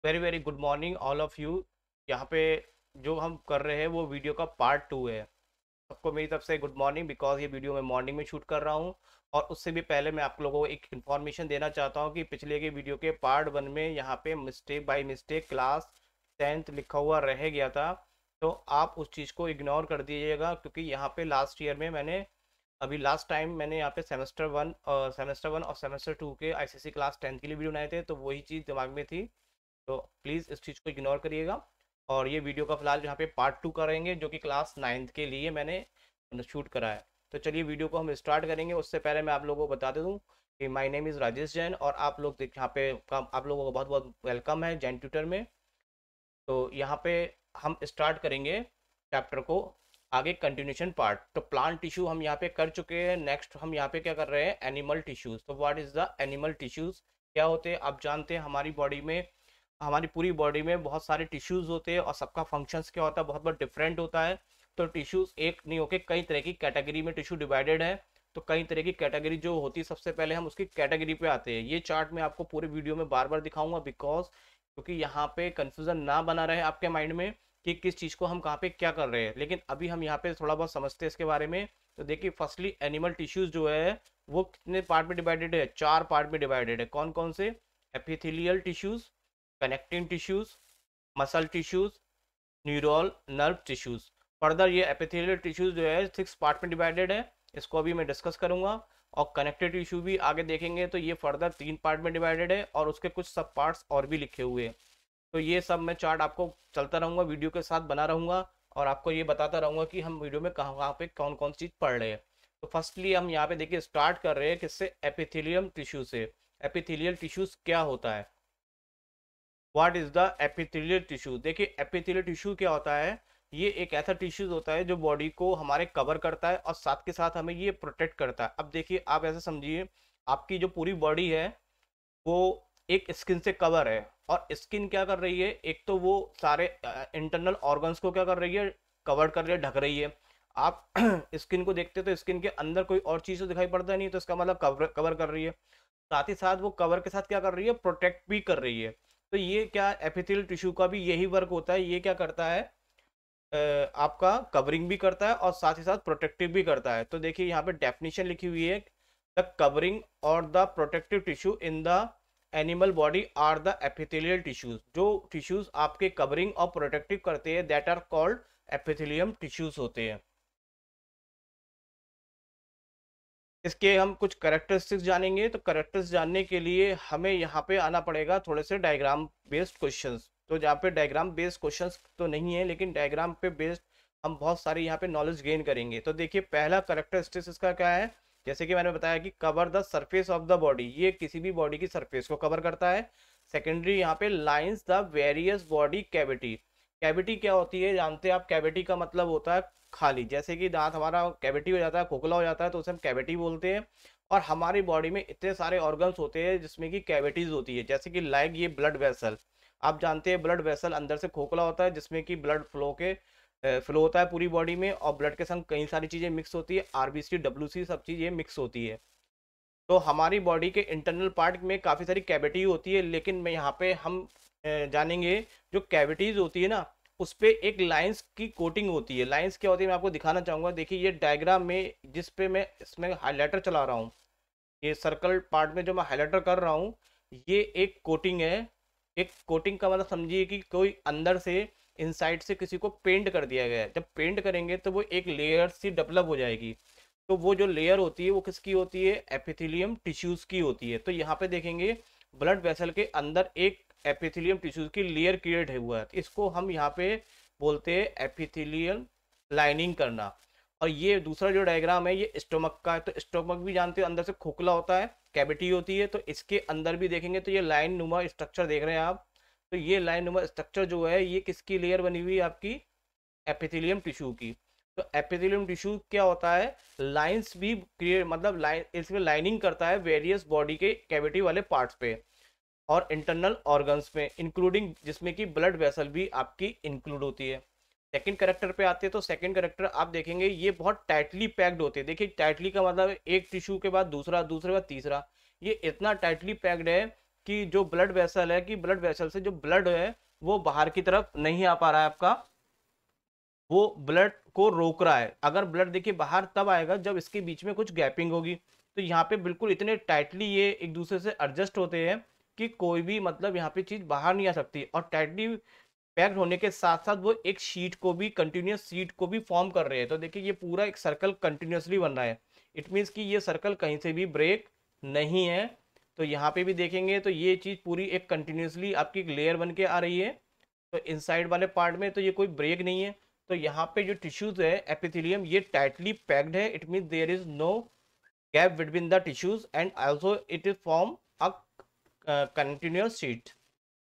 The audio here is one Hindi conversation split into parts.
Very very good morning all of you. यहाँ पे जो हम कर रहे हैं वो वीडियो का पार्ट 2 है। सबको मेरी तरफ से गुड मॉर्निंग, बिकॉज ये वीडियो मैं मॉर्निंग में शूट कर रहा हूँ। और उससे भी पहले मैं आप लोगों को एक इन्फॉर्मेशन देना चाहता हूँ कि पिछले के वीडियो के पार्ट 1 में यहाँ पे mistake by mistake class 10th लिखा हुआ रह गया था। तो आप उस चीज़ को इग्नोर कर दीजिएगा, क्योंकि यहाँ पे लास्ट ईयर में मैंने अभी लास्ट टाइम मैंने यहाँ पे सेमेस्टर 1 और सेमेस्टर 2 के आईसीसी क्लास 10th के लिए वीडियो बनाए थे, तो वही चीज़ दिमाग में थी। तो प्लीज़ इस चीज़ को इग्नोर करिएगा। और ये वीडियो का फिलहाल यहाँ पे पार्ट 2 करेंगे, जो कि क्लास 9th के लिए मैंने शूट करा है। तो चलिए वीडियो को हम स्टार्ट करेंगे। उससे पहले मैं आप लोगों को बता दूँ कि my name is Rajesh Jain, और आप लोग यहाँ पे आप लोगों को बहुत बहुत वेलकम है जैन ट्यूटर में। तो यहाँ पे हम स्टार्ट करेंगे चैप्टर को आगे, कंटिन्यूशन पार्ट। तो प्लांट टिश्यू हम यहाँ पे कर चुके हैं। नेक्स्ट हम यहाँ पे क्या कर रहे हैं, एनिमल टिश्यूज। तो what is the animal tissues, क्या होते हैं आप जानते हैं। हमारी बॉडी में, हमारी पूरी बॉडी में बहुत सारे टिश्यूज होते हैं और सबका फंक्शंस क्या होता है, बहुत बहुत डिफरेंट होता है। तो टिश्यूज एक नहीं होके कई तरह की कैटेगरी में टिश्यू डिवाइडेड है। तो कई तरह की कैटेगरी जो होती है, सबसे पहले हम उसकी कैटेगरी पे आते हैं। ये चार्ट मैं आपको पूरे वीडियो में बार बार दिखाऊंगा, बिकॉज क्योंकि यहाँ पे कंफ्यूजन ना बना रहे आपके माइंड में कि किस चीज़ को हम कहाँ पे क्या कर रहे हैं। लेकिन अभी हम यहाँ पे थोड़ा बहुत समझते हैं इसके बारे में। तो देखिए, फर्स्टली एनिमल टिश्यूज जो है वो कितने पार्ट में डिवाइडेड है, 4 पार्ट में डिवाइडेड है। कौन कौन से, epithelial tissues, connecting tissues, muscle tissues, neural nerve tissues. Further ये एपिथेलियल टिश्यूज जो है 6 पार्ट में डिवाइडेड है, इसको अभी मैं डिस्कस करूंगा। और कनेक्टिव टिश्यू भी आगे देखेंगे, तो ये फर्दर 3 पार्ट में डिवाइडेड है और उसके कुछ सब पार्ट्स और भी लिखे हुए हैं। तो ये सब मैं चार्ट आपको चलता रहूँगा, वीडियो के साथ बना रहूँगा, और आपको ये बताता रहूँगा कि हम वीडियो में कहाँ कहाँ पे कौन कौन सी चीज़ पढ़ रहे हैं। तो फर्स्टली हम यहाँ पे देखिए स्टार्ट कर रहे हैं किससे, एपिथेलियम टिश्यू से। एपिथेलियल टिश्यूज क्या होता है, what is the epithelial tissue. देखिए एपिथेलियल टिश्यू क्या होता है, ये एक ऐसा टिश्यूज होता है जो बॉडी को हमारे कवर करता है और साथ के साथ हमें ये प्रोटेक्ट करता है। अब देखिए आप ऐसे समझिए, आपकी जो पूरी बॉडी है वो एक स्किन से कवर है। और स्किन क्या कर रही है, एक तो वो सारे इंटरनल ऑर्गन्स को क्या कर रही है, कवर कर रही है, ढक रही है। आप स्किन को देखते तो स्किन के अंदर कोई और चीज़ तो दिखाई पड़ता नहीं, तो इसका मतलब कवर कवर कर रही है। साथ ही साथ वो कवर के साथ क्या कर रही है, प्रोटेक्ट भी कर रही है। तो ये क्या, एपिथेलियल टिश्यू का भी यही वर्क होता है। ये क्या करता है, आपका कवरिंग भी करता है और साथ ही साथ प्रोटेक्टिव भी करता है। तो देखिए यहाँ पे डेफिनेशन लिखी हुई है, द कवरिंग और the protective tissue in the animal body are the epithelial tissues. जो टिश्यूज आपके कवरिंग और प्रोटेक्टिव करते हैं, that are called epithelium tissues होते हैं। इसके हम कुछ करेक्टरिस्टिक्स जानेंगे। तो करेक्टर्स जानने के लिए हमें यहाँ पे आना पड़ेगा थोड़े से डायग्राम बेस्ड क्वेश्चंस। तो जहाँ पे डायग्राम बेस्ड क्वेश्चंस तो नहीं है, लेकिन डायग्राम पे बेस्ड हम बहुत सारी यहाँ पे नॉलेज गेन करेंगे। तो देखिए पहला करेक्टरिस्टिक्स इसका क्या है, जैसे कि मैंने बताया कि cover the surface of the body, ये किसी भी बॉडी की सरफेस को कवर करता है। सेकेंडरी यहाँ पे lines the various body cavity. Cavity क्या होती है जानते हैं आप, कैविटी का मतलब होता है खाली। जैसे कि दांत हमारा कैविटी हो जाता है, खोखला हो जाता है, तो उसे हम कैविटी बोलते हैं। और हमारी बॉडी में इतने सारे ऑर्गन्स होते हैं जिसमें कि कैविटीज होती है, जैसे कि लाइक ये ब्लड वेसल। आप जानते हैं ब्लड वेसल अंदर से खोखला होता है, जिसमें कि ब्लड फ्लो होता है पूरी बॉडी में, और ब्लड के संग कई सारी चीजें मिक्स होती है, आरबीसी डब्ल्यूसी सब चीज ये मिक्स होती है। तो हमारी बॉडी के इंटरनल पार्ट में काफ़ी सारी कैविटी होती है, लेकिन मैं यहाँ पे हम जानेंगे जो कैविटीज होती है ना, उस पे एक लाइंस की कोटिंग होती है। लाइंस क्या होती है मैं आपको दिखाना चाहूंगा। देखिए ये डायग्राम में जिस पे मैं इसमें हाईलाइटर चला रहा हूँ, ये सर्कल पार्ट में जो मैं हाईलाइटर कर रहा हूँ, ये एक कोटिंग है। एक कोटिंग का मतलब समझिए कि कोई अंदर से, इनसाइड से किसी को पेंट कर दिया गया है। जब पेंट करेंगे तो वो एक लेयर सी डेवलप हो जाएगी। तो वो जो लेयर होती है वो किसकी होती है, एपिथेलियम टिश्यूज की होती है। तो यहाँ पे देखेंगे ब्लड वेसल के अंदर एक एपिथेलियम टिश्यूज की लेयर क्रिएट हुआ है। इसको हम यहाँ पे बोलते हैं एपिथेलियल लाइनिंग करना। और ये दूसरा जो डायग्राम है ये स्टोमक का है। तो स्टोमक भी जानते हो अंदर से खोखला होता है, कैविटी होती है। तो इसके अंदर भी देखेंगे तो ये लाइन नुमा स्ट्रक्चर देख रहे हैं आप। तो ये लाइन नुमा स्ट्रक्चर जो है ये किसकी लेयर बनी हुई है, आपकी एपिथेलियम टिश्यू की। तो एपिथेलियम टिश्यू क्या होता है, लाइंस भी क्रिएट, मतलब लाइन, इसमें लाइनिंग करता है वेरियस बॉडी के कैविटी वाले पार्ट्स पे और इंटरनल ऑर्गन्स पे, इंक्लूडिंग जिसमें कि ब्लड वेसल भी आपकी इंक्लूड होती है। सेकंड करेक्टर पे आते हैं। तो सेकंड करेक्टर आप देखेंगे ये बहुत टाइटली पैक्ड होते हैं। देखिए टाइटली का मतलब एक टिश्यू के बाद दूसरा, दूसरे बाद तीसरा, ये इतना टाइटली पैक्ड है कि जो ब्लड वेसल है, कि ब्लड वेसल से जो ब्लड है वो बाहर की तरफ नहीं आ पा रहा है आपका, वो ब्लड को रोक रहा है। अगर ब्लड देखिए बाहर तब आएगा जब इसके बीच में कुछ गैपिंग होगी। तो यहाँ पे बिल्कुल इतने टाइटली ये एक दूसरे से एडजस्ट होते हैं कि कोई भी मतलब यहाँ पे चीज बाहर नहीं आ सकती। और टाइटली पैक्ड होने के साथ साथ वो एक शीट को भी, कंटिन्यूस शीट को भी फॉर्म कर रहे हैं। तो देखिए ये पूरा एक सर्कल कंटिन्यूसली बन रहा है। इट मीन्स कि ये सर्कल कहीं से भी ब्रेक नहीं है। तो यहाँ पे भी देखेंगे तो ये चीज पूरी एक कंटिन्यूसली आपकी लेयर बन के आ रही है। तो इनसाइड वाले पार्ट में तो ये कोई ब्रेक नहीं है। तो यहाँ पे जो टिश्यूज है एपिथेलियम, ये टाइटली पैक्ड है। It mean there is no gap between the tissues and also it is form a continuous sheet.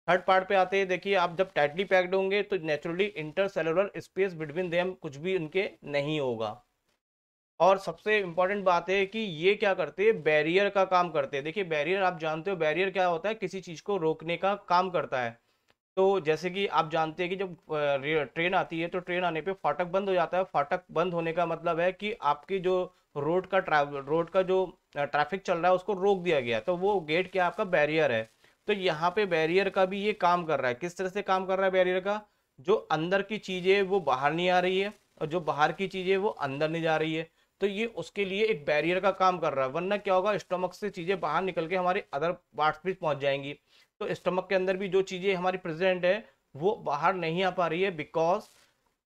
Third part पे आते हैं, देखिए आप जब टाइटली पैक्ड होंगे तो naturally intercellular space between them कुछ भी उनके नहीं होगा। और सबसे इंपॉर्टेंट बात है कि ये क्या करते हैं, बैरियर का काम करते हैं। देखिए बैरियर आप जानते हो, बैरियर क्या होता है, किसी चीज को रोकने का काम करता है। तो जैसे कि आप जानते हैं कि जब ट्रेन आती है तो ट्रेन आने पे फाटक बंद हो जाता है। फाटक बंद होने का मतलब है कि आपकी जो रोड का जो ट्रैफिक चल रहा है उसको रोक दिया गया। तो वो गेट क्या आपका बैरियर है। तो यहाँ पे बैरियर का भी ये काम कर रहा है। किस तरह से काम कर रहा है बैरियर का, जो अंदर की चीजें वो बाहर नहीं आ रही है और जो बाहर की चीजें वो अंदर नहीं जा रही है। तो ये उसके लिए एक बैरियर का काम कर रहा है। वरना क्या होगा, स्टमक से चीजें बाहर निकल के हमारे अदर पार्ट्स भी पहुंच जाएंगी। तो स्टमक के अंदर भी जो चीजें हमारी प्रेजेंट है वो बाहर नहीं आ पा रही है, बिकॉज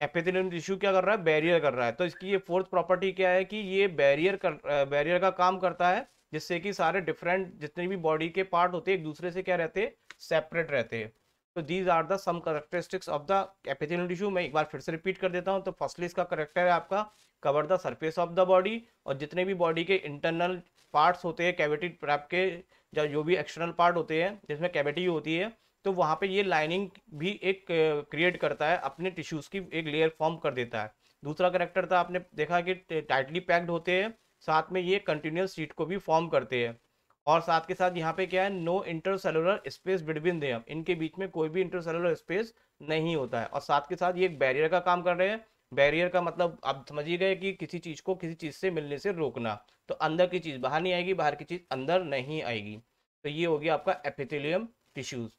एपिथेलियम टिश्यू क्या कर रहा है, बैरियर कर रहा है। तो इसकी ये फोर्थ प्रॉपर्टी क्या है कि ये बैरियर का काम करता है, जिससे कि सारे डिफरेंट जितने भी बॉडी के पार्ट होते हैं एक दूसरे से क्या रहते हैं, सेपरेट रहते हैं। तो these are the some characteristics of the epithelial tissue. मैं एक बार फिर से रिपीट कर देता हूँ। तो फर्स्टली इसका करेक्टर है आपका cover the surface of the body, और जितने भी बॉडी के इंटरनल पार्ट्स होते हैं कैविटी ट्रैप के, या जो भी एक्सटर्नल पार्ट होते हैं जिसमें कैविटी होती है, तो वहाँ पे ये लाइनिंग भी एक क्रिएट करता है, अपने टिश्यूज की एक लेयर फॉर्म कर देता है। दूसरा करेक्टर था, आपने देखा कि टाइटली पैक्ड होते हैं, साथ में ये कंटिन्यूस शीट को भी फॉर्म करते हैं। और साथ के साथ यहाँ पे क्या है, no intercellular space between them, इनके बीच में कोई भी इंटरसेलुलर स्पेस नहीं होता है। और साथ के साथ ये एक बैरियर का काम कर रहे हैं। बैरियर का मतलब आप समझिए गए कि किसी चीज को किसी चीज से मिलने से रोकना। तो अंदर की चीज बाहर नहीं आएगी, बाहर की चीज अंदर नहीं आएगी। तो ये हो गया आपका एपिथेलियम टिश्यूज।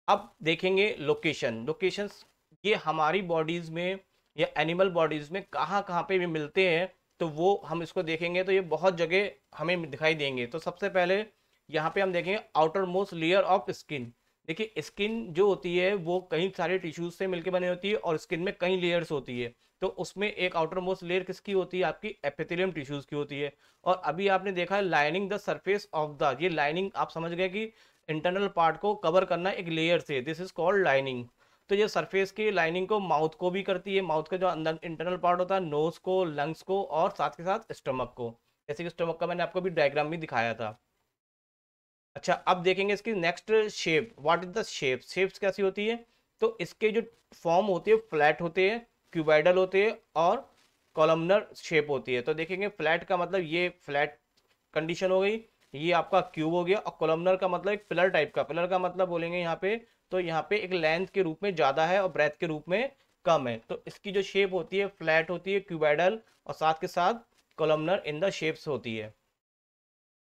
अब देखेंगे लोकेशंस, ये हमारी बॉडीज में या एनिमल बॉडीज में कहाँ कहाँ पे भी मिलते हैं। तो वो हम इसको देखेंगे तो ये बहुत जगह हमें दिखाई देंगे। तो सबसे पहले यहाँ पे हम देखेंगे outer most layer of skin. देखिए स्किन जो होती है वो कई सारे टिश्यूज से मिलकर बनी होती है, और स्किन में कई लेयर्स होती है। तो उसमें एक आउटर मोस्ट लेयर किसकी होती है, आपकी एपिथेलियम टिश्यूज की होती है। और अभी आपने देखा है lining the surface of the, ये लाइनिंग आप समझ गए कि इंटरनल पार्ट को कवर करना एक लेयर से, दिस इज कॉल्ड लाइनिंग। तो ये सरफेस की लाइनिंग को माउथ को भी करती है, माउथ का जो अंदर इंटरनल पार्ट होता है, नोज को, लंग्स को, और साथ के साथ स्टमक को। जैसे कि स्टमक का मैंने आपको भी डायग्राम में दिखाया था। अच्छा अब देखेंगे इसकी next shape, what is the shape, shapes कैसी होती है। तो इसके जो फॉर्म होती है फ्लैट होते हैं, क्यूबाइडल होते हैं, और कॉलमनर शेप होती है। तो देखेंगे फ्लैट का मतलब ये फ्लैट कंडीशन हो गई, ये आपका क्यूब हो गया। और कॉलमनर का मतलब एक पिलर टाइप का, पिलर का मतलब बोलेंगे यहाँ पे, तो यहाँ पे एक लेंथ के रूप में ज्यादा है और ब्रेथ के रूप में कम है। तो इसकी जो शेप होती है फ्लैट होती है, क्यूबाइडल, और साथ के साथ कॉलमनर इन द शेप्स होती है।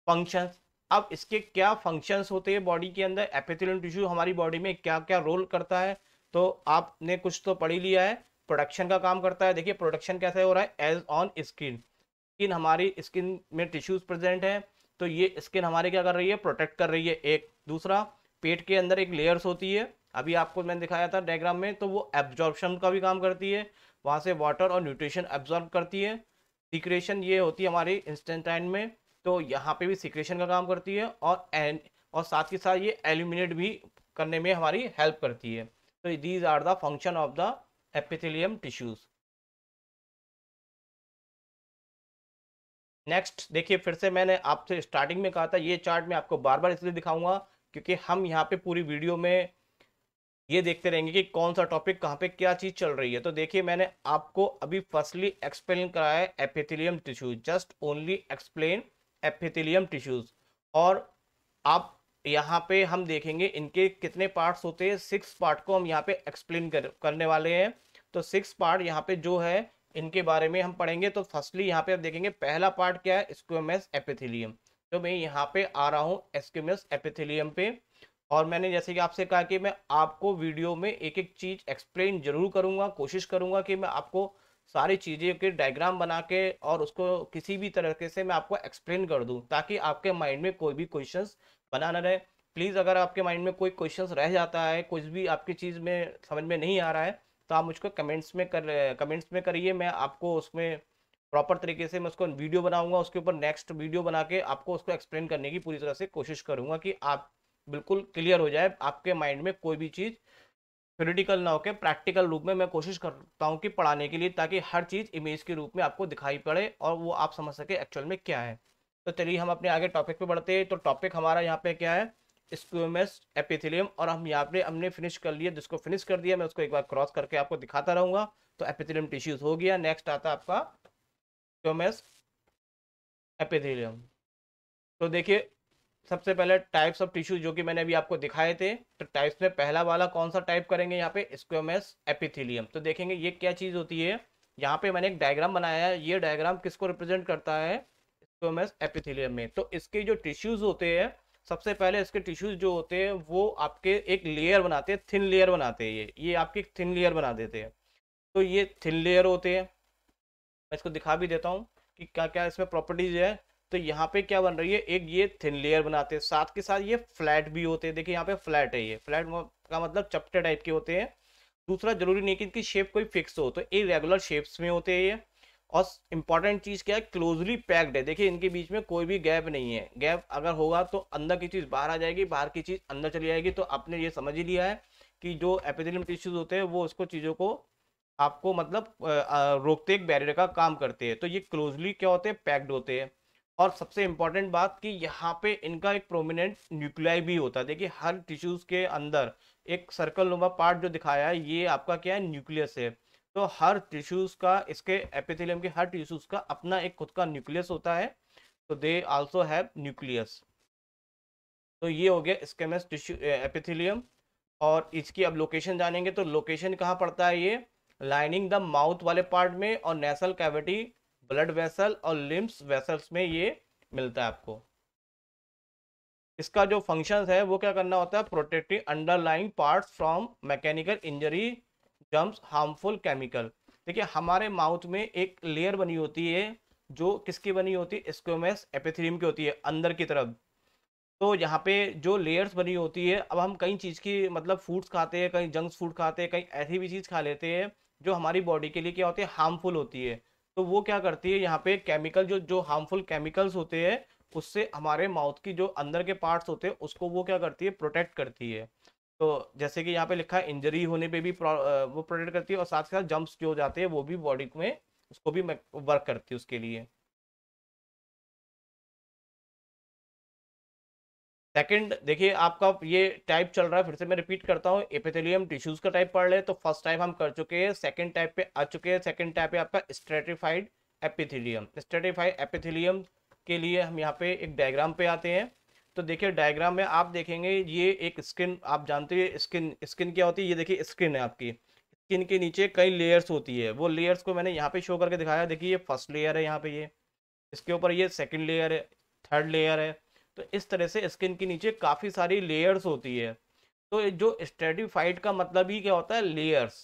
फंक्शंस, अब इसके क्या फंक्शंस होते हैं बॉडी के अंदर, एपिथेलियल टिश्यू हमारी बॉडी में क्या क्या रोल करता है। तो आपने कुछ तो पढ़ ही लिया है, प्रोडक्शन का काम करता है। देखिए प्रोडक्शन कैसे हो रहा है, एज ऑन स्किन, स्किन हमारी स्किन में टिश्यूज प्रेजेंट है, तो ये स्किन हमारे क्या कर रही है, प्रोटेक्ट कर रही है। एक दूसरा, पेट के अंदर एक लेयर्स होती है, अभी आपको मैंने दिखाया था डायग्राम में, तो वो एब्जॉर्प्शन का भी काम करती है, वहां से वाटर और न्यूट्रिशन एब्जॉर्ब करती है। सिक्रेशन ये होती है हमारी इंस्टेंटाइन में, तो यहाँ पे भी सिक्रेशन का काम करती है। और साथ के साथ ये एलिमिनेट भी करने में हमारी हेल्प करती है। तो these are the function of the epithelium tissues. Next देखिए, फिर से मैंने आपसे स्टार्टिंग में कहा था ये चार्ट मैं आपको बार बार इसलिए दिखाऊंगा क्योंकि हम यहाँ पे पूरी वीडियो में ये देखते रहेंगे कि कौन सा टॉपिक कहाँ पे क्या चीज चल रही है। तो देखिए मैंने आपको अभी फर्स्टली एक्सप्लेन कराया है epithelium tissues, just only explain epithelium tissues. और आप यहाँ पे हम देखेंगे इनके कितने पार्ट्स होते हैं, 6 पार्ट को हम यहाँ पे एक्सप्लेन करने वाले हैं। तो 6 पार्ट यहाँ पे जो है इनके बारे में हम पढ़ेंगे। तो फर्स्टली यहाँ पे आप देखेंगे पहला पार्ट क्या है, स्क्वेमस एपिथेलियम। तो मैं यहाँ पे आ रहा हूँ स्क्वेमस एपिथेलियम पे। और मैंने जैसे कि आपसे कहा कि मैं आपको वीडियो में एक एक चीज एक्सप्लेन जरूर करूंगा, कोशिश करूंगा कि मैं आपको सारी चीजें के डायग्राम बना के और उसको किसी भी तरीके से मैं आपको एक्सप्लेन कर दूं, ताकि आपके माइंड में कोई भी क्वेश्चंस बना ना रहे। प्लीज अगर आपके माइंड में कोई क्वेश्चंस रह जाता है, कुछ भी आपकी चीज में समझ में नहीं आ रहा है, तो आप मुझको कमेंट्स में करिए। मैं आपको उसमें प्रॉपर तरीके से मैं उसको वीडियो बनाऊंगा, उसके ऊपर नेक्स्ट वीडियो बना के आपको उसको एक्सप्लेन करने की पूरी तरह से कोशिश करूंगा कि आप बिल्कुल क्लियर हो जाए, आपके माइंड में कोई भी चीज़ थ्योरेटिकल ना होकर प्रैक्टिकल रूप में मैं कोशिश करता हूँ कि पढ़ाने के लिए, ताकि हर चीज़ इमेज के रूप में आपको दिखाई पड़े और वो आप समझ सके एक्चुअल में क्या है। तो चलिए हम अपने आगे टॉपिक पे बढ़ते हैं। तो टॉपिक हमारा यहाँ पे क्या है, स्क्वेमस एपिथेलियम, और हम यहाँ पे हमने फिनिश कर लिया, जिसको फिनिश कर दिया मैं उसको एक बार क्रॉस करके आपको दिखाता रहूंगा। तो एपिथेलियम टिश्यूज हो गया, नेक्स्ट आता है आपका स्क्वेमस एपिथेलियम। तो देखिए, सबसे पहले टाइप्स ऑफ टिश्यू जो कि मैंने अभी आपको दिखाए थे, तो टाइप्स में पहला वाला कौन सा टाइप करेंगे, यहाँ पे स्क्वेमस एपिथेलियम। तो देखेंगे ये क्या चीज होती है। यहाँ पे मैंने एक डायग्राम बनाया है, ये डायग्राम किसको रिप्रेजेंट करता है, स्क्वेमस एपिथेलियम में। तो इसके जो टिश्यूज होते हैं, सबसे पहले इसके टिश्यूज जो होते हैं वो आपके एक लेयर बनाते हैं, थिन लेयर बनाते हैं, ये आपकी थिन लेयर बना देते हैं। तो ये थिन लेयर होते हैं, मैं इसको दिखा भी देता हूँ कि क्या क्या इसमें प्रॉपर्टीज है। तो यहाँ पे क्या बन रही है, एक ये थिन लेयर बनाते हैं, साथ के साथ ये फ्लैट भी होते हैं। देखिए यहाँ पे फ्लैट है, ये फ्लैट का मतलब चपटे टाइप के होते हैं। दूसरा, जरूरी नहीं कि इनकी शेप कोई फिक्स हो, तो इरेगुलर शेप्स में होते हैं ये। और इंपॉर्टेंट चीज क्या है, क्लोजली पैक्ड है। देखिए इनके बीच में कोई भी गैप नहीं है, गैप अगर होगा तो अंदर की चीज बाहर आ जाएगी, बाहर की चीज अंदर चली जाएगी। तो आपने ये समझ ही लिया है कि जो एपिथेलियम टिश्यूज होते हैं वो उसको चीजों को आपको मतलब रोकते एक बैरियर का काम करते हैं। तो ये क्लोजली क्या होते हैं, पैक्ड होते हैं। और सबसे इंपॉर्टेंट बात कि यहाँ पे इनका एक प्रोमिनेंट न्यूक्लियाई भी होता है। देखिए हर टिश्यूज के अंदर एक सर्कल नुमा पार्ट जो दिखाया है, ये आपका क्या है, न्यूक्लियस है। तो हर टिश्यूज का, इसके एपिथेलियम के हर टिश्यूज का अपना एक खुद का न्यूक्लियस होता है। तो दे आल्सो हैव न्यूक्लियस। तो ये हो गया स्क्वेमस टिश्यू एपिथेलियम। और इसकी अब लोकेशन जानेंगे, तो लोकेशन कहाँ पड़ता है, ये लाइनिंग द माउथ वाले पार्ट में और नेसल कैविटी, ब्लड वेसल और लिम्स वेसल्स में ये मिलता है आपको। इसका जो फंक्शन है वो क्या करना होता है, protecting underlying parts from mechanical injury, germs, harmful chemical. देखिए हमारे माउथ में एक लेयर बनी होती है, जो किसकी बनी होती है, स्क्वेमस एपिथेलियम की होती है अंदर की तरफ। तो यहाँ पे जो लेयर्स बनी होती है, अब हम कई चीज़ की मतलब फूड्स खाते हैं, कहीं जंक फूड खाते हैं, कहीं ऐसी भी चीज़ खा लेते हैं जो हमारी बॉडी के लिए क्या होती है, हार्मफुल होती है। तो वो क्या करती है, यहाँ पे केमिकल जो जो हार्मफुल केमिकल्स होते हैं, उससे हमारे माउथ की जो अंदर के पार्ट्स होते हैं उसको वो क्या करती है, प्रोटेक्ट करती है। तो जैसे कि यहाँ पे लिखा है, इंजरी होने पे भी वो प्रोटेक्ट करती है, और साथ के साथ जम्प्स जो हो जाते हैं वो भी बॉडी में उसको भी वर्क करती है उसके लिए। सेकंड, देखिए आपका ये टाइप चल रहा है, फिर से मैं रिपीट करता हूँ, एपिथेलियम टिश्यूज का टाइप पढ़ ले। तो फर्स्ट टाइप हम कर चुके हैं, सेकंड टाइप पे आ चुके हैं। सेकंड टाइप है आपका स्ट्रेटिफाइड एपिथेलियम। स्ट्रेटिफाइड एपिथेलियम के लिए हम यहाँ पे एक डायग्राम पे आते हैं। तो देखिए डायग्राम में आप देखेंगे, ये एक स्किन, आप जानते हैं स्किन, स्किन क्या होती है, ये देखिए स्किन है आपकी। स्किन के नीचे कई लेयर्स होती है, वो लेयर्स को मैंने यहाँ पे शो करके दिखाया। देखिए ये फर्स्ट लेयर है यहाँ पे, ये इसके ऊपर ये सेकंड लेयर है, थर्ड लेयर है। तो इस तरह से स्किन के नीचे काफ़ी सारी लेयर्स होती है। तो ये जो स्ट्रेटिफाइड का मतलब ही क्या होता है, लेयर्स।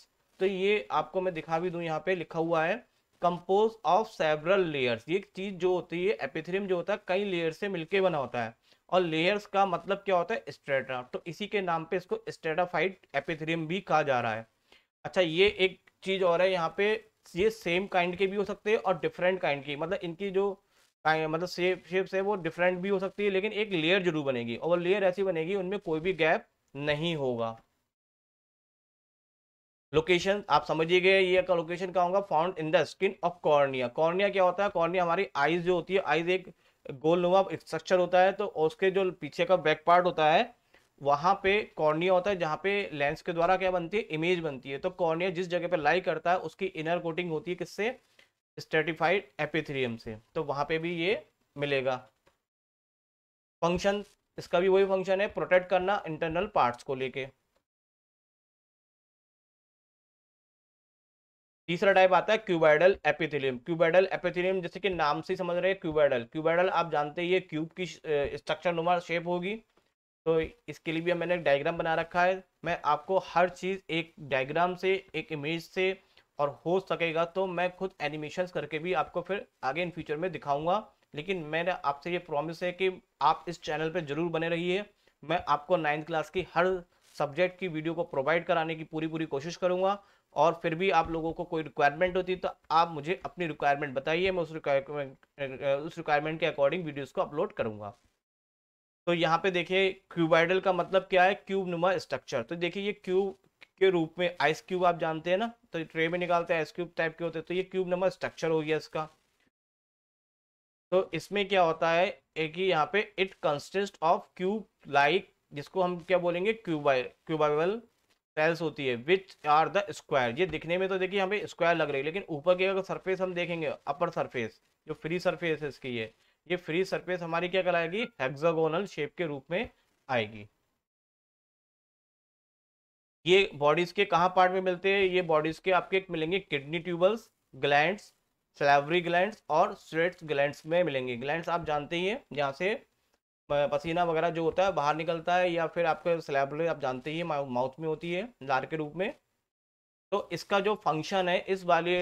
तो ये आपको मैं दिखा भी दूं, यहाँ पे लिखा हुआ है कंपोज ऑफ सेवरल लेयर्स। ये चीज जो होती है, एपिथेलियम जो होता है कई लेयर से मिलके बना होता है। और लेयर्स का मतलब क्या होता है, स्ट्रेटा। तो इसी के नाम पे इसको स्ट्रेटाफाइड एपिथेलियम भी कहा जा रहा है। अच्छा, ये एक चीज और है यहाँ पे, ये सेम काइंड के भी हो सकते हैं और डिफरेंट काइंड की, मतलब इनकी जो मतलब शेप्स है वो डिफरेंट भी हो सकती है, लेकिन एक लेयर जरूर बनेगी, और वो लेयर ऐसी बनेगी उनमें कोई भी गैप नहीं होगा। लोकेशन आप समझिए गए, ये का लोकेशन कहाँ होगा, found in the skin of cornea. Cornea क्या होता है, कॉर्निया हमारी आईज जो होती है, आईज एक गोलनुमा स्ट्रक्चर होता है। तो उसके जो पीछे का बैक पार्ट होता है, वहां पे कॉर्निया होता है, जहाँ पे लेंस के द्वारा क्या बनती है, इमेज बनती है। तो कॉर्निया जिस जगह पे लाई करता है, उसकी इनर कोटिंग होती है किससे, स्ट्रेटिफाइड एपिथेलियम से। तो वहां पे भी ये मिलेगा। फंक्शन, इसका भी वही फंक्शन है, प्रोटेक्ट करना इंटरनल पार्ट्स को लेके। तीसरा टाइप आता है क्यूबाइडल एपिथेलियम। क्यूबाइडल एपिथेलियम जैसे कि नाम से ही समझ रहे हैं, क्यूबाइडल, क्यूबाइडल आप जानते हैं ये क्यूब की स्ट्रक्चर नुमा शेप होगी। तो इसके लिए भी मैंने एक डायग्राम बना रखा है। मैं आपको हर चीज़ एक डायग्राम से, एक इमेज से, और हो सकेगा तो मैं खुद एनिमेशंस करके भी आपको फिर आगे इन फ्यूचर में दिखाऊंगा। लेकिन मेरा आपसे ये प्रॉमिस है कि आप इस चैनल पे जरूर बने रहिए। मैं आपको 9th क्लास की हर सब्जेक्ट की वीडियो को प्रोवाइड कराने की पूरी पूरी कोशिश करूंगा। और फिर भी आप लोगों को कोई रिक्वायरमेंट होती है तो आप मुझे अपनी रिक्वायरमेंट बताइए, मैं उस रिक्वायरमेंट के अकॉर्डिंग वीडियोस को अपलोड करूंगा। तो यहाँ पे देखिए क्यूबाइडल का मतलब क्या है, क्यूब नुमा स्ट्रक्चर। तो देखिए ये क्यूब के रूप में, आइस क्यूब आप जानते हैं ना, तो ट्रे में निकालते हैं आइस क्यूब टाइप के होते हैं, तो ये क्यूब नुमा स्ट्रक्चर हो गया इसका। तो इसमें क्या होता है, एक ही यहाँ पे it consist of cube like, जिसको हम क्या बोलेंगे, क्यूबाइबल सेल्स होती है, विच आर द स्क्वायर। ये दिखने में तो देखिए हमें स्क्वायर लग रही है, लेकिन ऊपर की अगर सरफेस हम देखेंगे, अपर सरफेस जो फ्री सरफेस है इसकी, ये फ्री सरफेस हमारी क्या कहलाएगी, हेक्सागोनल शेप के रूप में आएगी। ये बॉडीज के कहाँ पार्ट में मिलते हैं, ये बॉडीज के आपके मिलेंगे kidney tubules, glands, salivary glands और स्वेट ग्लैंड्स में मिलेंगे। ग्लैंड्स आप जानते ही हैं, जहाँ से पसीना वगैरह जो होता है बाहर निकलता है, या फिर आपके सैलिवरी आप जानते ही माउथ में होती है लार के रूप में। तो इसका जो फंक्शन है इस वाले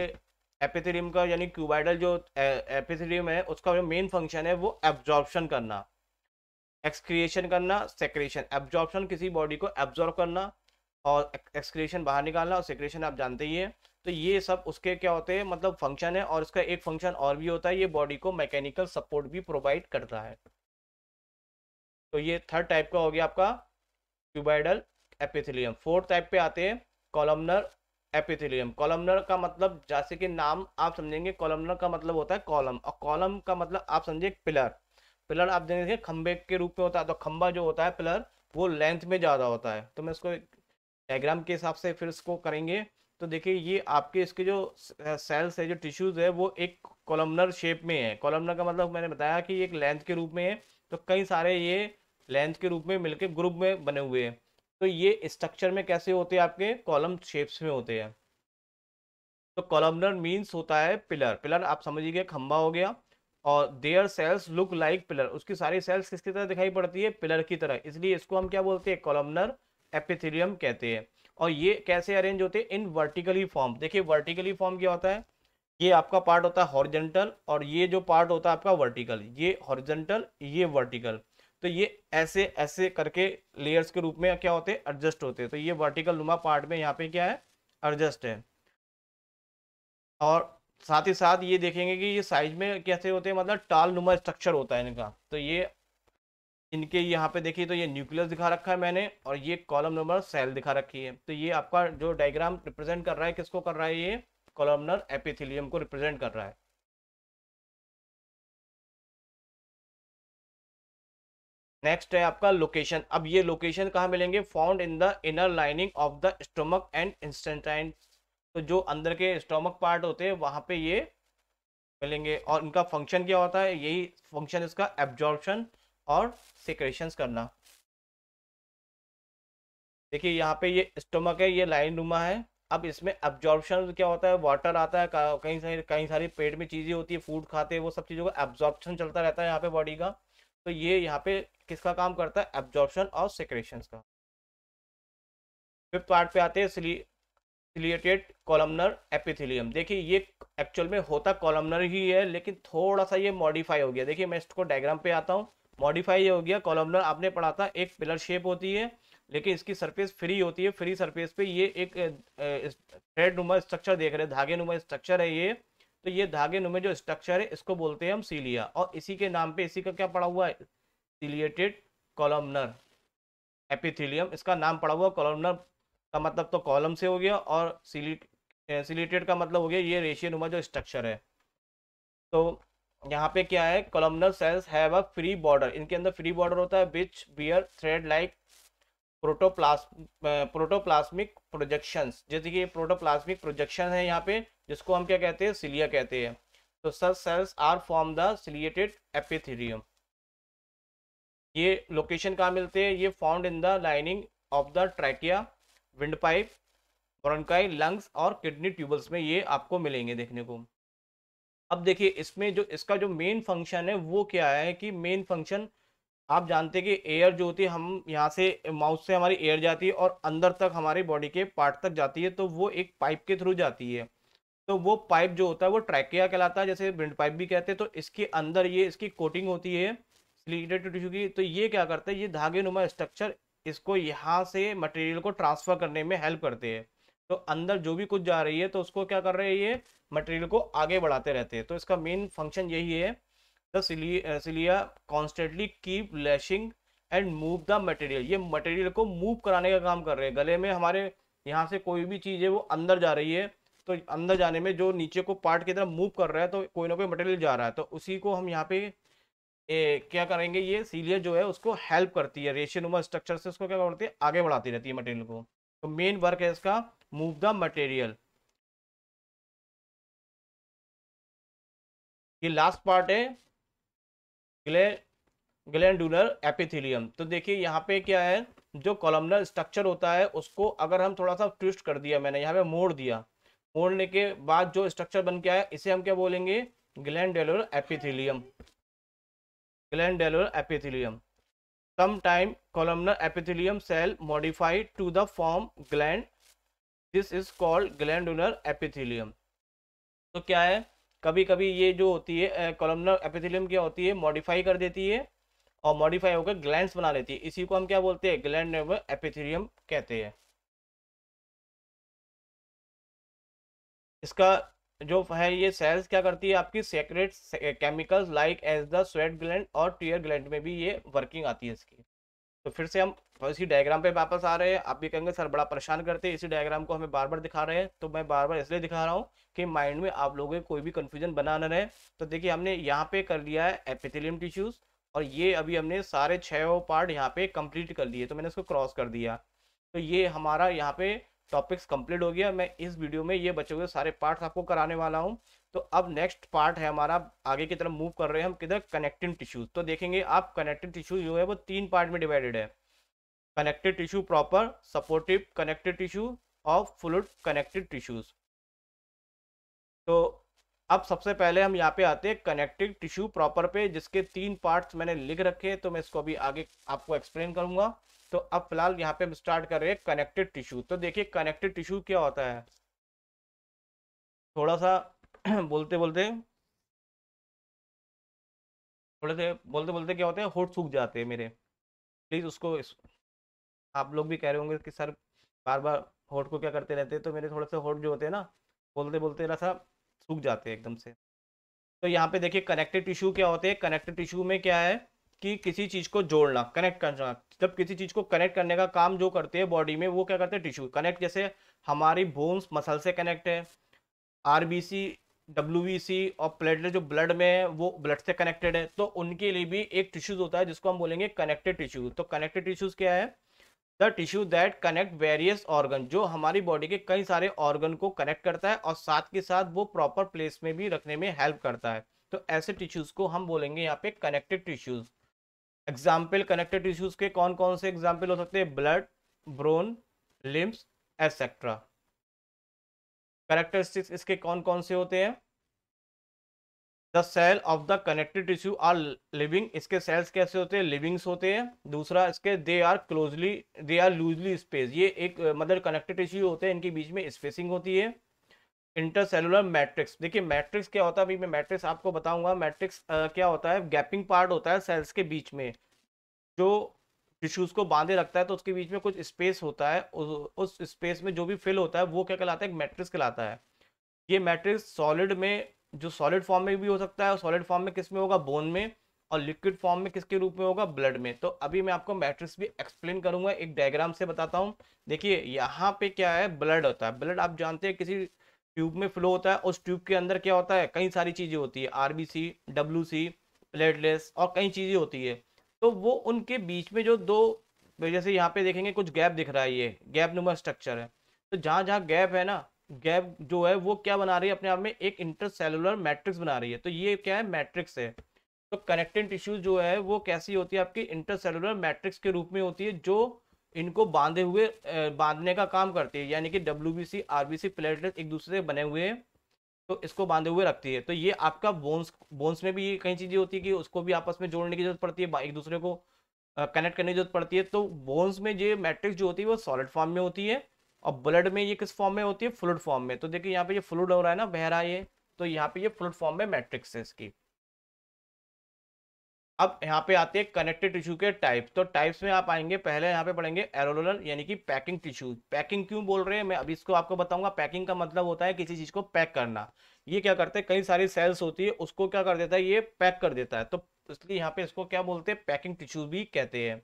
एपिथेलियम का, यानी क्यूबाइडल जो एपिथेलियम है, उसका जो मेन फंक्शन है वो एब्जॉर्प्शन करना, एक्सक्रिएशन करना, सेक्रेशन। एब्जॉर्प्शन किसी बॉडी को एब्जॉर्ब करना, और एक्सक्रिएशन बाहर निकालना, और सेक्रेशन आप जानते ही हैं। तो ये सब उसके क्या होते हैं, मतलब फंक्शन है। और इसका एक फंक्शन और भी होता है, ये बॉडी को मैकेनिकल सपोर्ट भी प्रोवाइड करता है। तो ये थर्ड टाइप का हो गया आपका क्यूबाइडल एपिथेलियम। फोर्थ टाइप पे आते हैं कॉलमनर एपिथेलियम। कॉलमनर का मतलब, जैसे कि नाम आप समझेंगे, कॉलमनर का मतलब होता है कॉलम, और कॉलम का मतलब आप समझे पिलर। पिलर आप देखेंगे खंबे के रूप में होता है, तो खंबा जो होता है पिलर, वो लेंथ में ज़्यादा होता है। तो मैं इसको डायग्राम के हिसाब से फिर इसको करेंगे। तो देखिए ये आपके इसके जो सेल्स है, जो टिश्यूज है, वो एक कॉलमनर शेप में है। कॉलमनर का मतलब मैंने बताया कि एक लेंथ के रूप में है, तो कई सारे ये लेंथ के रूप में मिलके ग्रुप में बने हुए हैं। तो ये स्ट्रक्चर में कैसे होते हैं, आपके कॉलम शेप्स में होते हैं। तो कॉलमनर मीन्स होता है पिलर। पिलर आप समझिए खंबा हो गया, और their cells look like pillar, उसकी सारी सेल्स किसकी तरह दिखाई पड़ती है, पिलर की तरह, इसलिए इसको हम क्या बोलते हैं, कॉलमनर एपिथेलियम कहते हैं। और ये कैसे अरेंज होते हैं, इन वर्टिकली फॉर्म। देखिए वर्टिकली फॉर्म क्या होता है, ये आपका पार्ट होता है हॉरिजॉन्टल, और ये जो पार्ट होता है आपका वर्टिकल, ये हॉरिजॉन्टल, ये वर्टिकल। तो ये ऐसे ऐसे करके लेयर्स के रूप में क्या होते हैं, एडजस्ट होते हैं। तो ये वर्टिकल नुमा पार्ट में यहाँ पे क्या है, एडजस्ट है। और साथ ही साथ ये देखेंगे कि ये साइज में कैसे होते हैं, मतलब टाल नुमा स्ट्रक्चर होता है इनका। तो ये इनके यहाँ पे देखिए, तो ये न्यूक्लियस दिखा रखा है मैंने, और ये कॉलम नंबर सेल दिखा रखी है। तो ये आपका जो डायग्राम रिप्रेजेंट कर रहा है, किसको कर रहा है, ये कॉलमनर एपिथेलियम को रिप्रेजेंट कर रहा है। नेक्स्ट है आपका लोकेशन। अब ये लोकेशन कहाँ मिलेंगे, found in the inner lining of the stomach and intestine. तो जो अंदर के स्टोमक पार्ट होते हैं वहां पे ये मिलेंगे, और इनका फंक्शन क्या होता है, यही फंक्शन इसका एब्जॉर्प्शन और सिक्रेशंस करना। देखिए यहाँ पे ये स्टोमक है, ये लाइन नुमा है। अब इसमें एब्जॉर्प्शन क्या होता है, वाटर आता है, कई सारी पेट में चीजें होती है, फूड खाते हैं, वो सब चीजों का एब्जॉर्प्शन चलता रहता है यहाँ पे बॉडी का। तो ये यहाँ पे किसका काम करता है, एब्जॉर्प्शन और सेक्रेशंस का। फिफ्थ पार्ट पे आते हैं सिलिएटेड कॉलमनर एपिथेलियम। देखिए ये एक्चुअल में होता कॉलमनर ही है, लेकिन थोड़ा सा ये मॉडिफाई हो गया। देखिए मैं इसको डायग्राम पे आता हूँ, मॉडिफाई हो गया। कॉलमनर आपने पढ़ा था एक पिलर शेप होती है, लेकिन इसकी सरफेस फ्री होती है। फ्री सरफेस पे ये एक थ्रेड नुमा स्ट्रक्चर देख रहे हैं, धागे नुमा स्ट्रक्चर है ये। तो ये धागे नुमा जो स्ट्रक्चर है, इसको बोलते हैं हम सीलिया, और इसी के नाम पे इसी का क्या पड़ा हुआ है, सिलिएटेड कॉलमनर एपिथेलियम, इसका नाम पड़ा हुआ। कॉलमनर का मतलब तो कॉलम से हो गया, और सिलिटेड का मतलब हो गया ये रेशियो नुमा जो स्ट्रक्चर है। तो यहाँ पे क्या है, columnar cells have a free border, इनके अंदर फ्री बॉर्डर होता है, which bear thread like protoplasmic projections. जैसे कि ये प्रोटोप्लाज्मिक प्रोजेक्शन है यहाँ पे, जिसको हम क्या कहते हैं, सिलिया कहते हैं। तो such cells are from the ciliated epithelium. ये लोकेशन कहाँ मिलते हैं, ये found in the lining of the trachea, windpipe, bronchi, lungs और किडनी ट्यूबल्स में ये आपको मिलेंगे देखने को। अब देखिए इसमें जो इसका जो मेन फंक्शन है वो क्या है, कि मेन फंक्शन आप जानते हैं कि एयर जो होती है, हम यहाँ से माउथ से हमारी एयर जाती है और अंदर तक हमारी बॉडी के पार्ट तक जाती है, तो वो एक पाइप के थ्रू जाती है। तो वो पाइप जो होता है वो ट्रैकिया कहलाता है, जैसे विंड पाइप भी कहते हैं। तो इसके अंदर ये इसकी कोटिंग होती है सिलिकेटेड टिश्यू की। तो ये क्या करता है, ये धागे नुमा स्ट्रक्चर इसको यहाँ से मटेरियल को ट्रांसफर करने में हेल्प करते हैं। तो अंदर जो भी कुछ जा रही है तो उसको क्या कर रहे हैं, ये मटेरियल को आगे बढ़ाते रहते हैं। तो इसका मेन फंक्शन यही है। The cilia constantly keep lashing and move the material. ये मटेरियल को मूव कराने का काम कर रहे हैं। गले में हमारे यहाँ से कोई भी चीज़ है वो अंदर जा रही है, तो अंदर जाने में जो नीचे को पार्ट की तरफ मूव कर रहा है, तो कोई ना कोई मटेरियल जा रहा है, तो उसी को हम यहाँ पे क्या करेंगे, ये सीलिया जो है उसको हेल्प करती है, रेशियोनुमा स्ट्रक्चर से उसको क्या करती है, आगे बढ़ाती रहती है मटेरियल को। तो मेन वर्क है इसका मूव द मटेरियल। ये लास्ट पार्ट है ग्ले ग्लैंडुलर एपिथेलियम। तो देखिए यहाँ पे क्या है, जो कॉलमनर स्ट्रक्चर होता है उसको अगर हम थोड़ा सा ट्विस्ट कर दिया, मैंने यहाँ पे मोड़ दिया, मोड़ने के बाद जो स्ट्रक्चर बन के आया इसे हम क्या बोलेंगे, glandular epithelium. Glandular epithelium. Sometime columnar epithelium cell modified to the form gland. This is called glandular epithelium. तो क्या है, कभी कभी ये जो होती है कॉलमनर एपिथेलियम क्या होती है, मॉडिफाई कर देती है और मॉडिफाई होकर ग्लैंड्स बना लेती है। इसी को हम क्या बोलते हैं, ग्लैंडुलर एपिथेलियम कहते हैं। इसका जो है ये सेल्स क्या करती है, आपकी secrete chemicals like as the sweat gland और टीयर ग्लैंड में भी ये वर्किंग आती है इसकी। तो फिर से हम इसी डायग्राम पे वापस आ रहे हैं। आप भी कहेंगे सर बड़ा परेशान करते हैं, इसी डायग्राम को हमें बार बार दिखा रहे हैं। तो मैं बार बार इसलिए दिखा रहा हूँ कि माइंड में आप लोगों को कोई भी कंफ्यूजन बना न रहे। तो देखिए हमने यहाँ पे कर लिया है एपिथेलियम टिश्यूज, और ये अभी हमने सारे 6 पार्ट यहाँ पे कंप्लीट कर लिए, तो मैंने इसको क्रॉस कर दिया। तो ये हमारा यहाँ पे टॉपिक्स कंप्लीट हो गया। मैं इस वीडियो में ये बचे हुए सारे पार्ट्स आपको कराने वाला हूँ। तो अब नेक्स्ट पार्ट है हमारा, आगे की तरफ मूव कर रहे हैं हम किधर, कनेक्टिव टिश्यूज। तो देखेंगे आप कनेक्टिव टिश्यू जो है वो 3 पार्ट में डिवाइडेड है। Connective tissue proper, supportive connective tissue और फ्लूइड कनेक्टिव टिश्यूज। तो अब सबसे पहले हम यहाँ पे आते हैं कनेक्टिव टिश्यू प्रॉपर पे, जिसके 3 पार्ट्स मैंने लिख रखे हैं। तो मैं इसको अभी आगे आपको एक्सप्लेन करूंगा। तो अब फिलहाल यहाँ पे हम स्टार्ट कर रहे हैं कनेक्टिव टिश्यू। तो देखिए कनेक्टिव टिश्यू क्या होता है, थोड़ा सा बोलते बोलते थोड़े से बोलते बोलते क्या होता है, होठ सूख जाते हैं मेरे। प्लीज उसको आप लोग भी कह रहे होंगे कि सर बार बार होठ को क्या करते रहते हैं, तो मेरे थोड़े से होठ जो होते हैं ना, बोलते बोलते ऐसा सूख जाते हैं एकदम से। तो यहाँ पे देखिए कनेक्टिव टिश्यू क्या होते हैं। कनेक्टिव टिश्यू में क्या है कि किसी चीज को जोड़ना, कनेक्ट करना। जब किसी चीज को कनेक्ट करने का काम जो करते हैं बॉडी में, वो क्या करते हैं, टिश्यू कनेक्ट। जैसे हमारी बोन्स मसल से कनेक्ट है, आरबीसी, डब्ल्यूबीसी और प्लेटलेट जो ब्लड में है वो ब्लड से कनेक्टेड है। तो उनके लिए भी एक टिश्यूज होता है जिसको हम बोलेंगे कनेक्टेड टिश्यू। तो कनेक्टेड टिश्यूज क्या है, the tissue that connect various organ, जो हमारी बॉडी के कई सारे ऑर्गन को कनेक्ट करता है और साथ के साथ वो प्रॉपर प्लेस में भी रखने में हेल्प करता है। तो ऐसे टिश्यूज को हम बोलेंगे यहाँ पे connected tissues. Example connected tissues के कौन कौन से एग्जाम्पल हो सकते हैं, blood, bone, limbs etcetera. Characteristics इसके कौन कौन से होते हैं, the cell of the connected tissue are living, इसके सेल्स कैसे होते हैं, लिविंग्स होते हैं। दूसरा इसके दे आर लूजली स्पेस, ये एक मतलब कनेक्टेड टिश्यू होते हैं, इनके बीच में स्पेसिंग होती है। इंटरसेलुलर मैट्रिक्स, देखिए मैट्रिक्स क्या होता है, अभी मैं मैट्रिक्स आपको बताऊंगा। मैट्रिक्स क्या होता है, गैपिंग पार्ट होता है सेल्स के बीच में, जो टिश्यूज को बांधे रखता है। तो उसके बीच में कुछ स्पेस होता है, उस स्पेस में जो भी फिल होता है वो क्या कहलाता है, मैट्रिक्स कहलाता है। ये मैट्रिक्स सॉलिड में, जो सॉलिड फॉर्म में भी हो सकता है, और सॉलिड फॉर्म में किस में होगा, बोन में, और लिक्विड फॉर्म में किसके रूप में होगा, ब्लड में। तो अभी मैं आपको मैट्रिक्स भी एक्सप्लेन करूंगा, एक डायग्राम से बताता हूँ। देखिए यहाँ पे क्या है, ब्लड होता है। ब्लड आप जानते हैं किसी ट्यूब में फ्लो होता है, उस ट्यूब के अंदर क्या होता है, कई सारी चीजें होती है, आरबीसी, डब्ल्यूसी, प्लेटलेट्स और कई चीजें होती है। तो वो उनके बीच में जो दो, जैसे यहाँ पे देखेंगे कुछ गैप दिख रहा है, ये गैप नुमा स्ट्रक्चर है। तो जहां जहां गैप है ना, गैप जो है वो क्या बना रही है, अपने आप में एक इंटरसेलुलर मैट्रिक्स बना रही है। तो ये क्या है, मैट्रिक्स है। तो कनेक्टिंग टिश्यू जो है वो कैसी होती है, आपकी इंटरसेलुलर मैट्रिक्स के रूप में होती है, जो इनको बांधे हुए बांधने का काम करती है। यानी कि डब्ल्यूबीसी, आरबीसी, प्लेटलेट एक दूसरे से बने हुए हैं, तो इसको बांधे हुए रखती है। तो ये आपका बोन्स, बोन्स में भी ये कई चीजें होती है कि उसको भी आपस में जोड़ने की जरूरत पड़ती है, एक दूसरे को कनेक्ट करने की जरूरत पड़ती है। तो बोन्स में ये मैट्रिक्स जो होती है वो सॉलिड फॉर्म में होती है, और ब्लड में ये किस फॉर्म में होती है, फ्लूइड फॉर्म में। तो देखिए यहाँ पे ये फ्लूइड हो रहा है ना, बह रहा है ये, तो यहाँ पे ये फ्लूइड फॉर्म में मैट्रिक्स है इसकी। अब यहाँ पे आते हैं कनेक्टिव टिश्यू के टाइप। तो टाइप्स में आप आएंगे, पहले यहाँ पे पढ़ेंगे एरोलर यानी कि पैकिंग टिश्यू। पैकिंग क्यों बोल रहे हैं मैं अभी इसको आपको बताऊंगा। पैकिंग का मतलब होता है किसी चीज को पैक करना। ये क्या करते हैं, कई सारी सेल्स होती है उसको क्या कर देता है, ये पैक कर देता है। तो इसलिए यहाँ पे इसको क्या बोलते हैं, पैकिंग टिश्यू भी कहते हैं।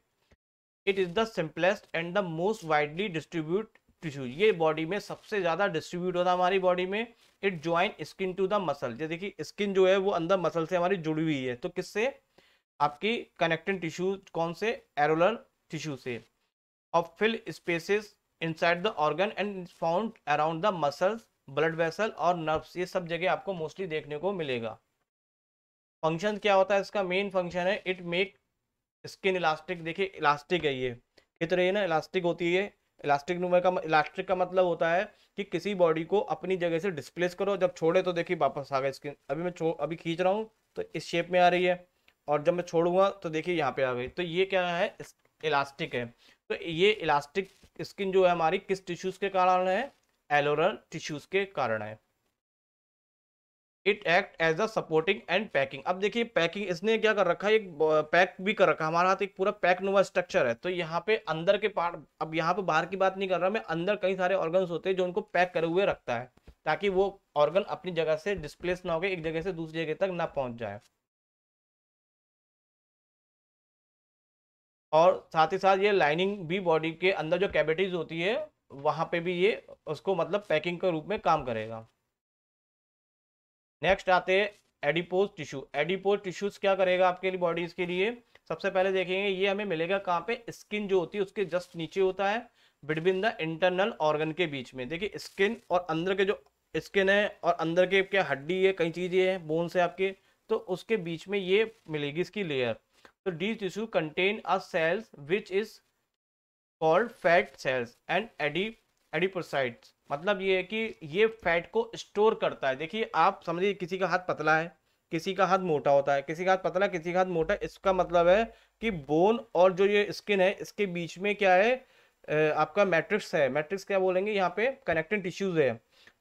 It is the simplest and the most widely distribute tissue. ये बॉडी में सबसे ज्यादा डिस्ट्रीब्यूट होता है हमारी बॉडी में। It join skin to the muscle. ये देखिए स्किन जो है वो अंदर मसल से हमारी जुड़ी हुई है। तो किससे, आपकी कनेक्टिंग टिश्यू कौन से, एरोलर टिश्यू से। Of fill spaces inside the organ and found around the muscles, blood vessel और नर्व्स। ये सब जगह आपको मोस्टली देखने को मिलेगा। फंक्शन क्या होता है इसका, मेन फंक्शन है इट मेक स्किन इलास्टिक। देखिए इलास्टिक है ये, खिंच रही है ना, इलास्टिक होती है। इलास्टिक नुमा का, इलास्टिक का मतलब होता है कि किसी बॉडी को अपनी जगह से डिस्प्लेस करो, जब छोड़े तो देखिए वापस आ गए स्किन। अभी मैं अभी खींच रहा हूँ तो इस शेप में आ रही है, और जब मैं छोड़ूंगा तो देखिए यहाँ पे आ गई। तो ये क्या है, इलास्टिक है। तो ये इलास्टिक स्किन जो है हमारी किस टिश्यूज के कारण है, एलोरल टिश्यूज के कारण है। It act as a supporting and packing. अब देखिए पैकिंग इसने क्या कर रखा है, एक पैक भी कर रखा है। हमारा हाथ एक पूरा पैक नुमा स्ट्रक्चर है। तो यहाँ पे अंदर के पार्ट, अब यहाँ पे बाहर की बात नहीं कर रहा मैं, अंदर कई सारे ऑर्गन्स होते हैं जो उनको पैक करे हुए रखता है, ताकि वो ऑर्गन अपनी जगह से डिस्प्लेस ना हो, एक जगह से दूसरी जगह तक ना पहुंच जाए। और साथ ही साथ ये लाइनिंग भी, बॉडी के अंदर जो कैविटीज होती है वहां पे भी ये उसको मतलब पैकिंग के रूप में काम करेगा। नेक्स्ट आते हैं एडिपोज टिश्यू। एडिपोज टिश्यूज क्या करेगा आपके लिए, बॉडीज के लिए। सबसे पहले देखेंगे ये हमें मिलेगा कहाँ पे, स्किन जो होती है उसके जस्ट नीचे होता है, बिटवीन द इंटरनल ऑर्गन के बीच में। देखिए स्किन और अंदर के जो स्किन है और अंदर के क्या हड्डी है, कई चीजें हैं, बोन्स है आपके, तो उसके बीच में ये मिलेगी इसकी लेयर। तो D tissue contain a cells which is called fat cells and adipocytes. मतलब ये है कि ये फैट को स्टोर करता है। देखिए आप समझिए किसी का हाथ पतला है, किसी का हाथ मोटा होता है, किसी का हाथ पतला, किसी का हाथ मोटा। इसका मतलब है कि बोन और जो ये स्किन है इसके बीच में क्या है, आपका मैट्रिक्स है। मैट्रिक्स क्या बोलेंगे, यहाँ पे कनेक्टिंग टिश्यूज है।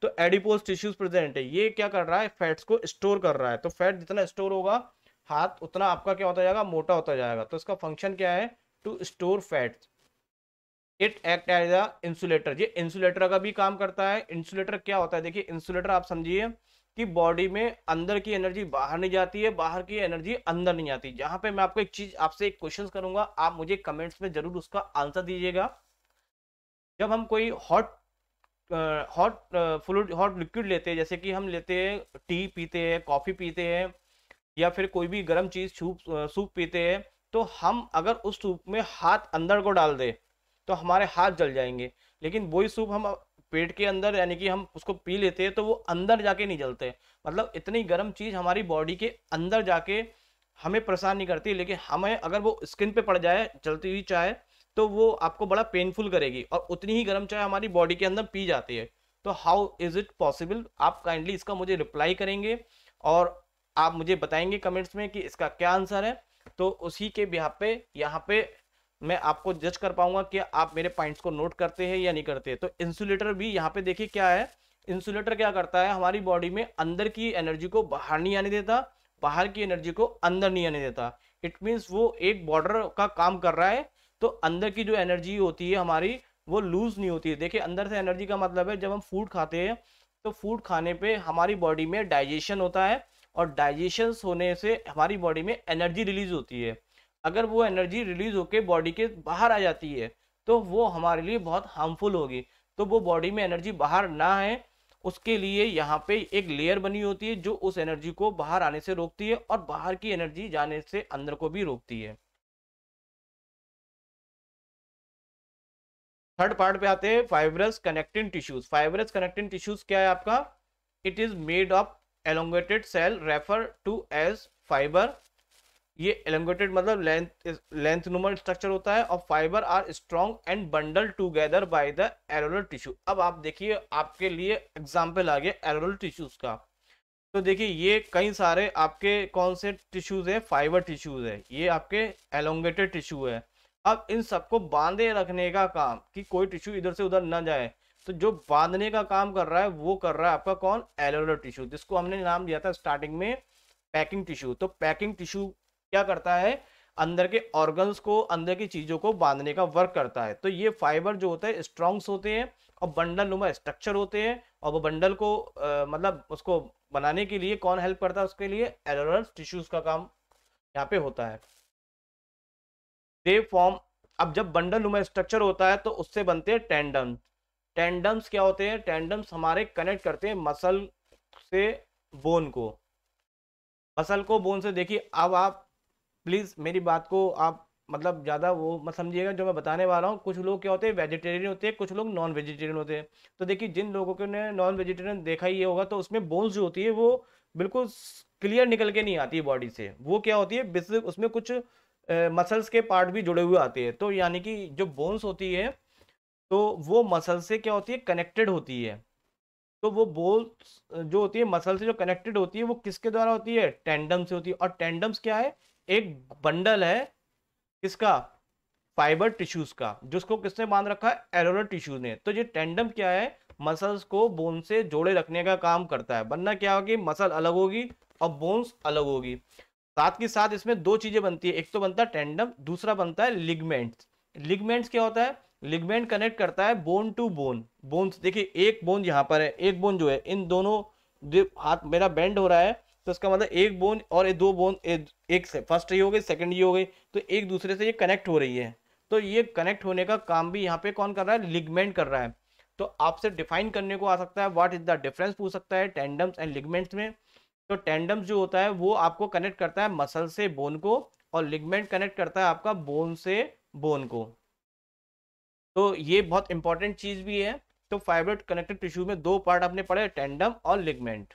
तो एडिपोज टिश्यूज प्रेजेंट है। ये क्या कर रहा है, फैट्स को स्टोर कर रहा है। तो फैट जितना स्टोर होगा हाथ उतना आपका क्या होता जाएगा, मोटा होता जाएगा। तो इसका फंक्शन क्या है, to store fats. It act as a insulator. ये इंसुलेटर का भी काम करता है। इंसुलेटर क्या होता है, देखिए इंसुलेटर आप समझिए कि बॉडी में अंदर की एनर्जी बाहर नहीं जाती है, बाहर की एनर्जी अंदर नहीं आती। जहां पे मैं आपको एक चीज, आपसे एक क्वेश्चन करूंगा, आप मुझे कमेंट्स में जरूर उसका आंसर दीजिएगा। जब हम कोई hot hot fluid, hot liquid लेते हैं, जैसे कि हम लेते हैं टी पीते हैं, कॉफी पीते हैं, या फिर कोई भी गर्म चीज सूप सूप पीते हैं, तो हम अगर उस सूप में हाथ अंदर को डाल दे तो हमारे हाथ जल जाएंगे। लेकिन वही सूप हम पेट के अंदर यानी कि हम उसको पी लेते हैं तो वो अंदर जाके नहीं जलते। मतलब इतनी गर्म चीज हमारी बॉडी के अंदर जाके हमें परेशान नहीं करती, लेकिन हमें अगर वो स्किन पे पड़ जाए जलती हुई चाय, तो वो आपको बड़ा पेनफुल करेगी। और उतनी ही गर्म चाय हमारी बॉडी के अंदर पी जाती है। तो हाउ इज इट पॉसिबल, आप काइंडली इसका मुझे रिप्लाई करेंगे और आप मुझे बताएंगे कमेंट्स में कि इसका क्या आंसर है। तो उसी के बिहाफ पे यहाँ पे मैं आपको जज कर पाऊंगा कि आप मेरे पॉइंट्स को नोट करते हैं या नहीं करते। तो इंसुलेटर भी यहाँ पे देखिए क्या है, इंसुलेटर क्या करता है, हमारी बॉडी में अंदर की एनर्जी को बाहर नहीं आने देता, बाहर की एनर्जी को अंदर नहीं आने देता। इट मीन्स वो एक बॉर्डर का काम कर रहा है। तो अंदर की जो एनर्जी होती है हमारी, वो लूज नहीं होती है। देखिए अंदर से एनर्जी का मतलब है, जब हम फूड खाते हैं तो फूड खाने पे हमारी बॉडी में डाइजेशन होता है, और डाइजेशन होने से हमारी बॉडी में एनर्जी रिलीज होती है। अगर वो एनर्जी रिलीज होके बॉडी के बाहर आ जाती है तो वो हमारे लिए बहुत हार्मफुल होगी। तो वो बॉडी में एनर्जी बाहर ना आए उसके लिए यहाँ पे एक लेयर बनी होती है जो उस एनर्जी को बाहर आने से रोकती है, और बाहर की एनर्जी जाने से अंदर को भी रोकती है। थर्ड पार्ट पे आते हैं fibrous connecting tissues. Fibrous connecting tissues क्या है आपका, it is made of elongated cell refer to as fibre. ये एलोंगेटेड मतलब लेंथ नुमर स्ट्रक्चर होता है, और fibre are strong and bundle together by the areolar tissue. अब आप देखिए आपके लिए एग्जांपल आ गया एरोलर टिश्यूज का। तो देखिए ये कई सारे आपके कौन से टिश्यूज है, फाइबर टिश्यूज है, ये आपके एलोंगेटेड टिश्यू है। अब इन सबको बांधे रखने का काम कि कोई टिश्यू इधर से उधर ना जाए, तो जो बांधने का काम कर रहा है वो कर रहा है आपका कौन, एलोलर टिश्यू, जिसको हमने नाम दिया था स्टार्टिंग में पैकिंग टिश्यू। तो पैकिंग टिश्यू क्या करता है, अंदर के ऑर्गन्स को, अंदर की चीजों को बांधने का वर्क करता है। तो ये फाइबर जो होता है स्ट्रॉन्ग्स होते हैं और बंडल नुमा स्ट्रक्चर होते हैं, और वो बंडल को मतलब उसको बनाने के लिए कौन हेल्प करता है, उसके लिए एलोलर टिश्यूज का काम यहाँ पे होता है। दे फॉर्म, अब जब बंडल नुमा स्ट्रक्चर होता है तो उससे बनते हैं टेंडन। टेंडम्स क्या होते हैं, टेंडम्स हमारे कनेक्ट करते हैं मसल से बोन को, मसल को बोन से। देखिए अब आप प्लीज मेरी बात को आप मतलब ज्यादा वो मत समझिएगा जो मैं बताने वाला हूँ। कुछ लोग क्या होते हैं वेजिटेरियन होते हैं, कुछ लोग नॉन वेजिटेरियन होते हैं। तो देखिए जिन लोगों को ने नॉन वेजिटेरियन देखा ही होगा, तो उसमें बोन्स जो होती है वो बिल्कुल क्लियर निकल के नहीं आती है बॉडी से। वो क्या होती है बेसिक, उसमें कुछ मसल्स के पार्ट भी जुड़े हुए आते हैं। तो यानी कि जो बोन्स होती है तो वो मसल से क्या होती है, कनेक्टेड होती है। तो वो बोन्स जो होती है मसल से जो कनेक्टेड होती है वो किसके द्वारा होती है, टेंडम से होती है। और टेंडम्स क्या है, एक बंडल है किसका, फाइबर टिश्यूज का, जिसको किसने बांध रखा है, एलोलर टिश्यूज ने। तो ये टेंडम क्या है, मसल्स को बोन से जोड़े रखने का काम करता है। वरना क्या होगी, मसल अलग होगी और बोन्स अलग होगी। साथ के साथ इसमें दो चीजें बनती है, एक तो बनता है टेंडम, दूसरा बनता है लिगमेंट्स। लिगमेंट्स क्या होता है, लिगमेंट कनेक्ट करता है बोन टू बोन। बोन्स देखिए एक बोन यहाँ पर है, एक बोन जो है इन दोनों, जो हाथ मेरा बेंड हो रहा है तो इसका मतलब एक बोन और ये दो बोन, एक से फर्स्ट ये हो गई, सेकंड ये हो गई, तो एक दूसरे से ये कनेक्ट हो रही है। तो ये कनेक्ट होने का काम भी यहाँ पे कौन कर रहा है, लिगमेंट कर रहा है। तो आपसे डिफाइन करने को आ सकता है, व्हाट इज द डिफरेंस पूछ सकता है टेंडम्स एंड लिगमेंट्स में। तो टेंडम्स जो होता है वो आपको कनेक्ट करता है मसल से बोन को, और लिगमेंट कनेक्ट करता है आपका बोन से बोन को। तो ये बहुत इंपॉर्टेंट चीज भी है। तो फाइबर कनेक्टेड टिश्यू में दो पार्ट आपने पढ़े, टेंडम और लिगमेंट।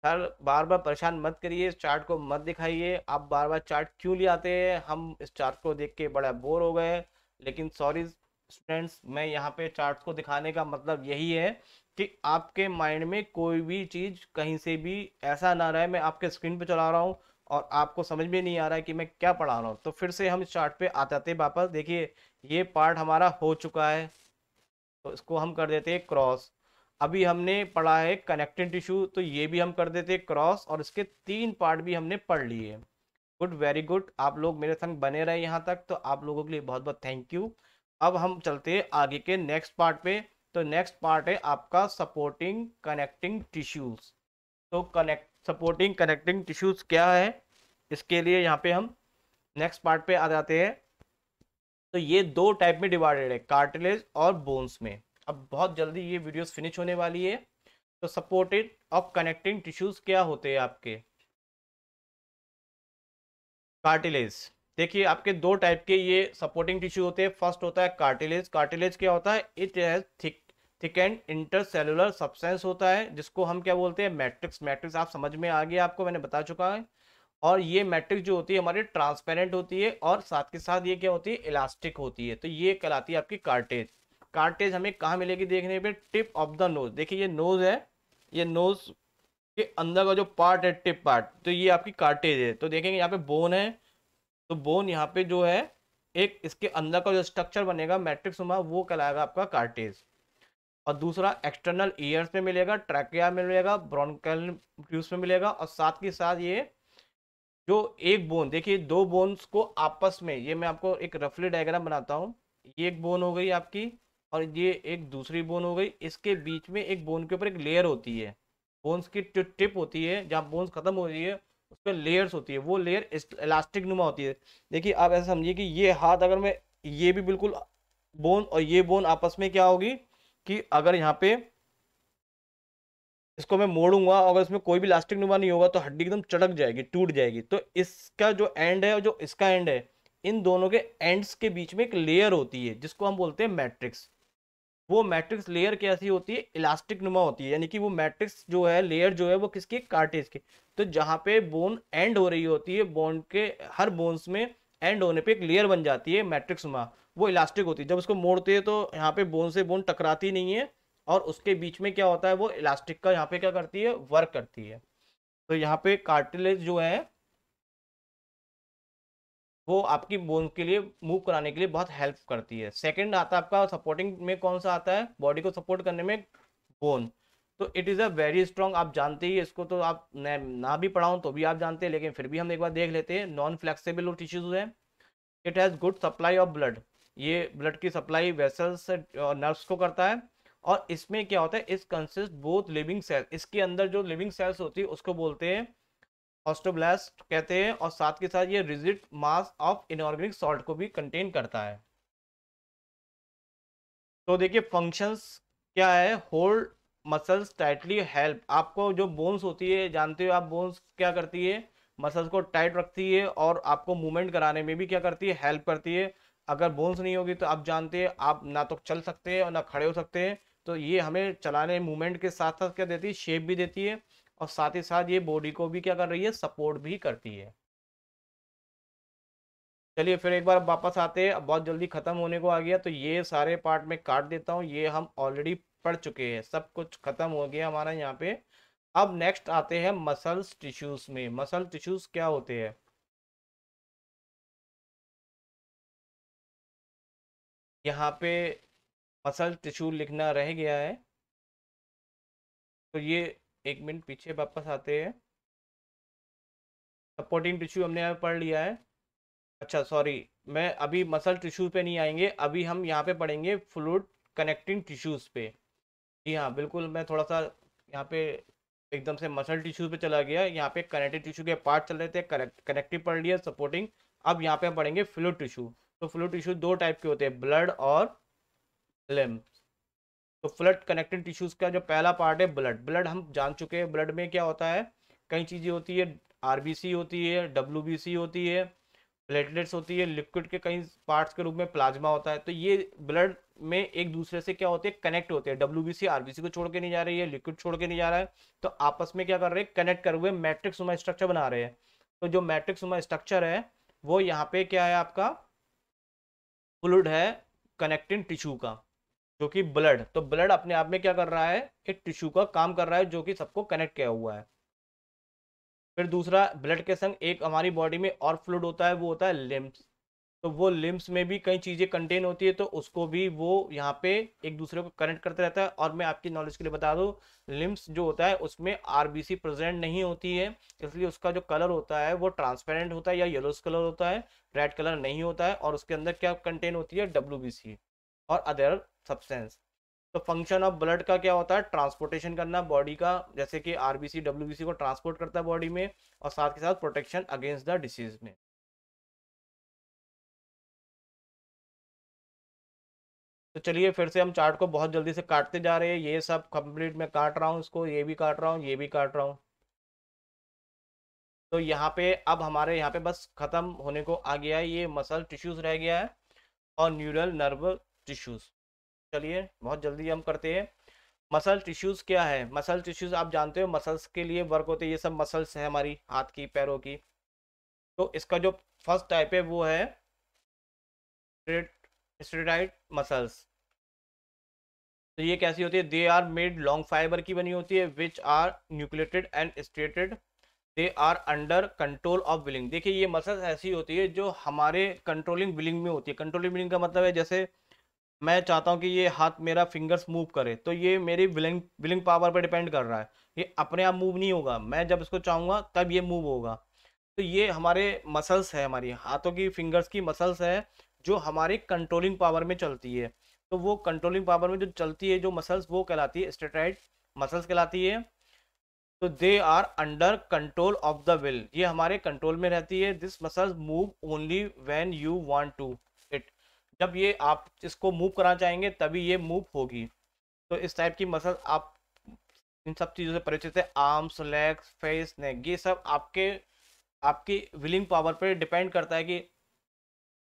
सर बार बार परेशान मत करिए, इस चार्ट को मत दिखाइए। आप बार बार चार्ट क्यों ले आते हैं, हम इस चार्ट को देख के बड़ा बोर हो गए। लेकिन सॉरी स्टूडेंट्स, मैं यहाँ पे चार्ट को दिखाने का मतलब यही है कि आपके माइंड में कोई भी चीज़ कहीं से भी ऐसा ना रहे, मैं आपके स्क्रीन पे चला रहा हूँ और आपको समझ में नहीं आ रहा है कि मैं क्या पढ़ा रहा हूँ। तो फिर से हम इस चार्ट पे आते आते वापस देखिए, ये पार्ट हमारा हो चुका है, तो इसको हम कर देते हैं क्रॉस। अभी हमने पढ़ा है कनेक्टिंग टिश्यू, तो ये भी हम कर देते हैं क्रॉस, और इसके तीन पार्ट भी हमने पढ़ लिए। गुड, वेरी गुड, आप लोग मेरे संग बने रहे यहाँ तक, तो आप लोगों के लिए बहुत बहुत थैंक यू। अब हम चलते हैं आगे के नेक्स्ट पार्ट पे। तो नेक्स्ट पार्ट है आपका सपोर्टिंग कनेक्टिंग टिश्यूज। तो कनेक्ट सपोर्टिंग कनेक्टिंग टिश्यूज क्या है, इसके लिए यहाँ पे हम नेक्स्ट पार्ट पे आ जाते हैं। तो ये दो टाइप में डिवाइडेड है, कार्टिलेज और बोन्स में। अब बहुत जल्दी ये वीडियोस फिनिश होने वाली है। तो सपोर्टेड और कनेक्टिंग टिश्यूज क्या होते हैं आपके, कार्टिलेज। देखिए आपके दो टाइप के ये सपोर्टिंग टिश्यू होते हैं। फर्स्ट होता है कार्टिलेज। कार्टिलेज क्या होता है, it has thick and intercellular substance होता है, जिसको हम क्या बोलते हैं, मैट्रिक्स। मैट्रिक्स आप समझ में आ गया, आपको मैंने बता चुका है। और ये मैट्रिक्स जो होती है हमारी ट्रांसपेरेंट होती है, और साथ के साथ ये क्या होती है, इलास्टिक होती है। तो ये कहलाती है आपकी कार्टेज। कार्टेज हमें कहाँ मिलेगी देखने पे, टिप ऑफ द नोज। देखिए ये नोज है, ये नोज के अंदर का जो पार्ट है टिप पार्ट, तो ये आपकी कार्टेज है। तो देखेंगे यहाँ पे बोन है, तो बोन यहाँ पे जो है एक इसके अंदर का जो स्ट्रक्चर बनेगा मैट्रिक्स नुमा, वो कहलाएगा आपका कार्टेज। और दूसरा एक्सटर्नल ईयर्स में मिलेगा, ट्रैकिया में मिलेगा, ब्रोंकल ट्यूब्स में मिलेगा, और साथ के साथ ये जो एक बोन, देखिए दो बोन्स को आपस में, ये मैं आपको एक रफली डायग्राम बनाता हूँ। ये एक बोन हो गई आपकी, और ये एक दूसरी बोन हो गई। इसके बीच में एक बोन के ऊपर एक लेयर होती है, बोन्स की जो टिप होती है जहाँ बोन्स खत्म हो रही है उस पर लेयर्स होती है, वो लेयर इलास्टिक नुमा होती है। देखिए आप ऐसा समझिए कि ये हाथ अगर मैं, ये भी बिल्कुल बोन और ये बोन आपस में क्या होगी कि अगर यहाँ पे इसको मैं मोड़ूंगा, अगर इसमें कोई भी इलास्टिक नुमा नहीं होगा तो हड्डी एकदम चटक जाएगी, टूट जाएगी। तो इसका जो एंड है और जो इसका एंड है, इन दोनों के एंड्स के बीच में एक लेयर होती है जिसको हम बोलते हैं मैट्रिक्स। वो मैट्रिक्स लेयर कैसी होती है, इलास्टिक नुमा होती है। यानी कि वो मैट्रिक्स जो है, लेयर जो है वो किसकी, कार्टेज की। तो जहां पे बोन एंड हो रही होती है, बोन के हर बोन्स में एंड होने पे एक लेयर बन जाती है मैट्रिक्समा, वो इलास्टिक होती है। जब उसको मोड़ते हैं तो यहाँ पे बोन से बोन टकराती नहीं है, और उसके बीच में क्या होता है, वो इलास्टिक का यहाँ पे क्या करती है, वर्क करती है। तो यहाँ पे कार्टिलेज जो है वो आपकी बोन के लिए मूव कराने के लिए बहुत हेल्प करती है। सेकंड आता है आपका सपोर्टिंग में, कौन सा आता है बॉडी को सपोर्ट करने में, बोन। तो it is a very strong, आप जानते ही इसको, तो आप ना भी पढ़ाऊँ तो भी आप जानते हैं, लेकिन फिर भी हम एक बार देख लेते हैं। नॉन फ्लेक्सिबल टिश्यूज है। It has good supply of blood, ये ब्लड की सप्लाई वेसल्स और नर्व्स को करता है। और इसमें क्या होता है, इस कंसिस्ट बोथ लिविंग सेल, इसके अंदर जो लिविंग सेल्स होती है उसको बोलते हैं ऑस्टोब्लास्ट कहते हैं, और साथ के साथ ये rigid mass of inorganic salt को भी कंटेन करता है। तो देखिए फंक्शंस क्या है, होल्ड मसल्स टाइटली, हेल्प, आपको जो बोन्स होती है, जानते हो आप बोन्स क्या करती है, मसल्स को टाइट रखती है और आपको मूवमेंट कराने में भी क्या करती है, हेल्प करती है। अगर बोन्स नहीं होगी तो आप जानते हैं आप ना तो चल सकते हैं और ना खड़े हो सकते हैं। तो ये हमें चलाने मूवमेंट के साथ साथ क्या देती है, शेप भी देती है, और साथ ही साथ ये बॉडी को भी क्या कर रही है, सपोर्ट भी करती है। चलिए फिर एक बार वापस आते हैं, अब बहुत जल्दी खत्म होने को आ गया, तो ये सारे पार्ट में काट देता हूँ, ये हम ऑलरेडी पढ़ चुके हैं, सब कुछ खत्म हो गया हमारा यहाँ पे। अब नेक्स्ट आते हैं मसल्स टिश्यूज में। मसल टिश्यूज क्या होते हैं, यहाँ पे मसल टिश्यू लिखना रह गया है, तो ये एक मिनट पीछे वापस आते हैं। सपोर्टिंग टिश्यू हमने यहाँ पे पढ़ लिया है। अच्छा सॉरी, मैं अभी मसल टिश्यू पे नहीं आएंगे, अभी हम यहाँ पे पढ़ेंगे फ्लूइड कनेक्टिंग टिश्यूज पे। जी हाँ बिल्कुल, मैं थोड़ा सा यहाँ पे एकदम से मसल टिश्यू पे चला गया, यहाँ पे कनेक्टिव टिश्यू के पार्ट चल रहे थे, कनेक्टिव पढ़ लिया, सपोर्टिंग। अब यहाँ पे हम पढ़ेंगे फ्लूइड टिश्यू। तो फ्लूइड टिश्यू दो टाइप के होते हैं, ब्लड और लिम्फ। तो फ्लड कनेक्टिव टिश्यूज का जो पहला पार्ट है ब्लड, ब्लड हम जान चुके हैं, ब्लड में क्या होता है, कई चीजें होती है, आरबीसी होती है, डब्ल्यूबीसी होती है, प्लेटलेट्स होती है, लिक्विड के कई पार्ट्स के रूप में प्लाज्मा होता है। तो ये ब्लड में एक दूसरे से क्या होते हैं, कनेक्ट होते हैं। डब्ल्यूबीसी आरबीसी को छोड़ के नहीं जा रही है, लिक्विड छोड़ के नहीं जा रहा है, तो आपस में क्या कर रहे हैं, कनेक्ट कर हुए मैट्रिक्स स्ट्रक्चर बना रहे हैं। तो जो मैट्रिक्स स्ट्रक्चर है वो यहाँ पे क्या है, आपका फ्लूइड है कनेक्टिंग टिश्यू का, जो कि ब्लड। तो ब्लड अपने आप में क्या कर रहा है, एक टिश्यू का काम कर रहा है, जो कि सबको कनेक्ट किया हुआ है। फिर दूसरा, ब्लड के संग एक हमारी बॉडी में और फ्लूइड होता है, वो होता है लिम्स। तो वो लिम्स में भी कई चीजें कंटेन होती है, तो उसको भी वो यहाँ पे एक दूसरे को कनेक्ट करते रहता है। और मैं आपकी नॉलेज के लिए बता दूं, लिम्स जो होता है उसमें आरबीसी प्रेजेंट नहीं होती है, इसलिए उसका जो कलर होता है वो ट्रांसपेरेंट होता है या येलोस कलर होता है, रेड कलर नहीं होता है। और उसके अंदर क्या कंटेन होती है, डब्ल्यूबीसी और अदर सब्सटेंस। तो फंक्शन ऑफ ब्लड का क्या होता है, ट्रांसपोर्टेशन करना बॉडी का, जैसे कि आरबीसी डब्ल्यूबीसी को ट्रांसपोर्ट करता है बॉडी में, और साथ के साथ प्रोटेक्शन अगेंस्ट द डिसीज में। तो चलिए फिर से हम चार्ट को बहुत जल्दी से काटते जा रहे हैं, ये सब कंप्लीट मैं काट रहा हूँ, इसको ये भी काट रहा हूँ, ये भी काट रहा हूँ। तो यहाँ पे अब हमारे यहाँ पे बस खत्म होने को आ गया है, ये मसल टिश्यूज रह गया है और न्यूरल नर्व टिश्यूज। चलिए बहुत जल्दी हम करते हैं। मसल टिश्यूज क्या है, मसल टिश्यूज आप जानते हो मसल्स के लिए वर्क होते हैं, ये सब मसल्स है हमारी हाथ की पैरों की। तो इसका जो फर्स्ट टाइप है वो है स्टेरॉइड मसल्स। तो ये कैसी होती है, they are made long fibre की बनी होती है, which are nucleated and striated, they are under control of willing. देखिए ये मसल्स ऐसी होती है जो हमारे कंट्रोलिंग विलिंग में होती है। कंट्रोलिंग विलिंग का मतलब है, जैसे मैं चाहता हूँ कि ये हाथ मेरा फिंगर्स मूव करे, तो ये मेरी विलिंग विलिंग पावर पर डिपेंड कर रहा है, ये अपने आप मूव नहीं होगा, मैं जब इसको चाहूंगा तब ये मूव होगा। तो ये हमारे मसल्स है, हमारी हाथों की फिंगर्स की मसल्स है, जो हमारी कंट्रोलिंग पावर में चलती है। तो वो कंट्रोलिंग पावर में जो चलती है जो मसल्स, वो कहलाती है स्टेरॉइड मसल्स कहलाती है। तो they are under control of the will, ये हमारे कंट्रोल में रहती है। This muscles move only when you want to it, जब ये आप इसको मूव कराना चाहेंगे तभी ये मूव होगी। तो इस टाइप की मसल आप इन सब चीज़ों से परिचित है, आर्म्स लेग्स फेस नेक, ये सब आपके आपकी विलिंग पावर पर डिपेंड करता है कि,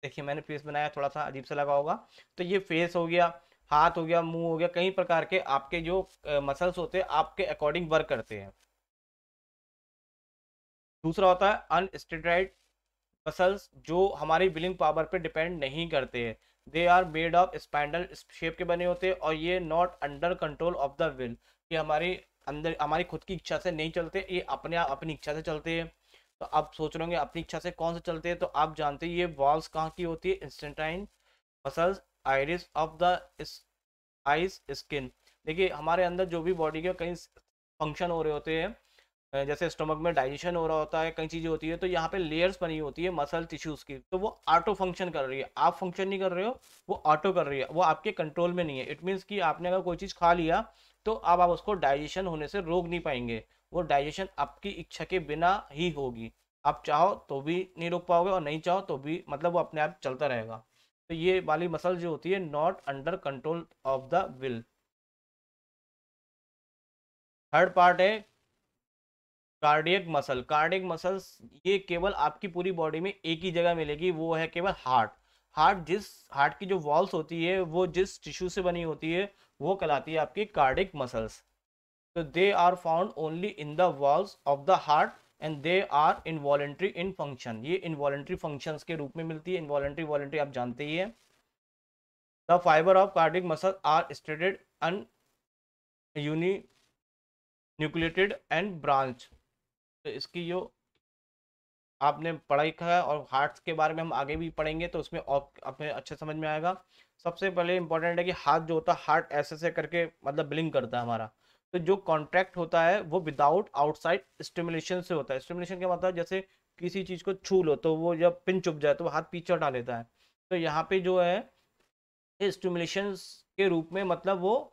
देखिए मैंने फेस बनाया, थोड़ा सा अजीब सा लगा होगा। तो ये फेस हो गया, हाथ हो गया, मुंह हो गया, कई प्रकार के आपके जो मसल्स होते हैं आपके अकॉर्डिंग वर्क करते हैं। दूसरा होता है अनस्टेरॉइड मसल्स जो हमारी विलिंग पावर पे डिपेंड नहीं करते हैं। They are made of spindle shape के बने होते हैं और ये not under control of the will, ये हमारी अंदर हमारी खुद की इच्छा से नहीं चलते, ये अपने आप अपनी इच्छा से चलते हैं। तो आप सोच रहे होंगे अपनी इच्छा से कौन से चलते हैं, तो आप जानते हैं ये वॉल्स कहाँ की होती है, intestine muscles iris of the eyes skin. देखिए हमारे अंदर जो भी बॉडी के कई फंक्शन हो रहे होते हैं, जैसे स्टमक में डाइजेशन हो रहा होता है, कई चीज़ें होती है, तो यहाँ पे लेयर्स बनी होती है मसल टिश्यूज की, तो वो ऑटो फंक्शन कर रही है, आप फंक्शन नहीं कर रहे हो, वो ऑटो कर रही है, वो आपके कंट्रोल में नहीं है। इट मीन्स कि आपने अगर कोई चीज़ खा लिया तो अब आप उसको डाइजेशन होने से रोक नहीं पाएंगे, वो डाइजेशन आपकी इच्छा के बिना ही होगी। आप चाहो तो भी नहीं रोक पाओगे और नहीं चाहो तो भी, मतलब वो अपने आप चलता रहेगा। तो ये वाली मसल जो होती है not under control of the will. Third part है कार्डियक मसल। कार्डियक मसल्स ये केवल आपकी पूरी बॉडी में एक ही जगह मिलेगी, वो है केवल हार्ट। हार्ट की जो वॉल्स होती है वो जिस टिश्यू से बनी होती है वो कहलाती है आपकी कार्डियक मसल्स। तो they are found only in the walls of the heart and they are involuntary in function. ये इनवॉलेंट्री फंक्शंस के रूप में मिलती है। इनवॉलेंट्री वॉलेंट्री आप जानते ही है। The fibre of cardiac muscle are striated and uninucleated and branch. तो इसकी जो आपने पढ़ाई का है और हार्ट के बारे में हम आगे भी पढ़ेंगे तो उसमें और अपने अच्छे समझ में आएगा। सबसे पहले इंपॉर्टेंट है कि हाथ जो होता है, हार्ट ऐसे से करके मतलब ब्लिंक करता है हमारा। तो जो कॉन्ट्रैक्ट होता है वो विदाउट आउटसाइड स्टिमुलेशन से होता है। स्टिमुलेशन क्या मतलब, जैसे किसी चीज को छू लो तो वो जब पिन चुभ जाए तो वो हाथ पीछे हटा लेता है। तो यहाँ पे जो है स्टिमुलेशन के रूप में, मतलब वो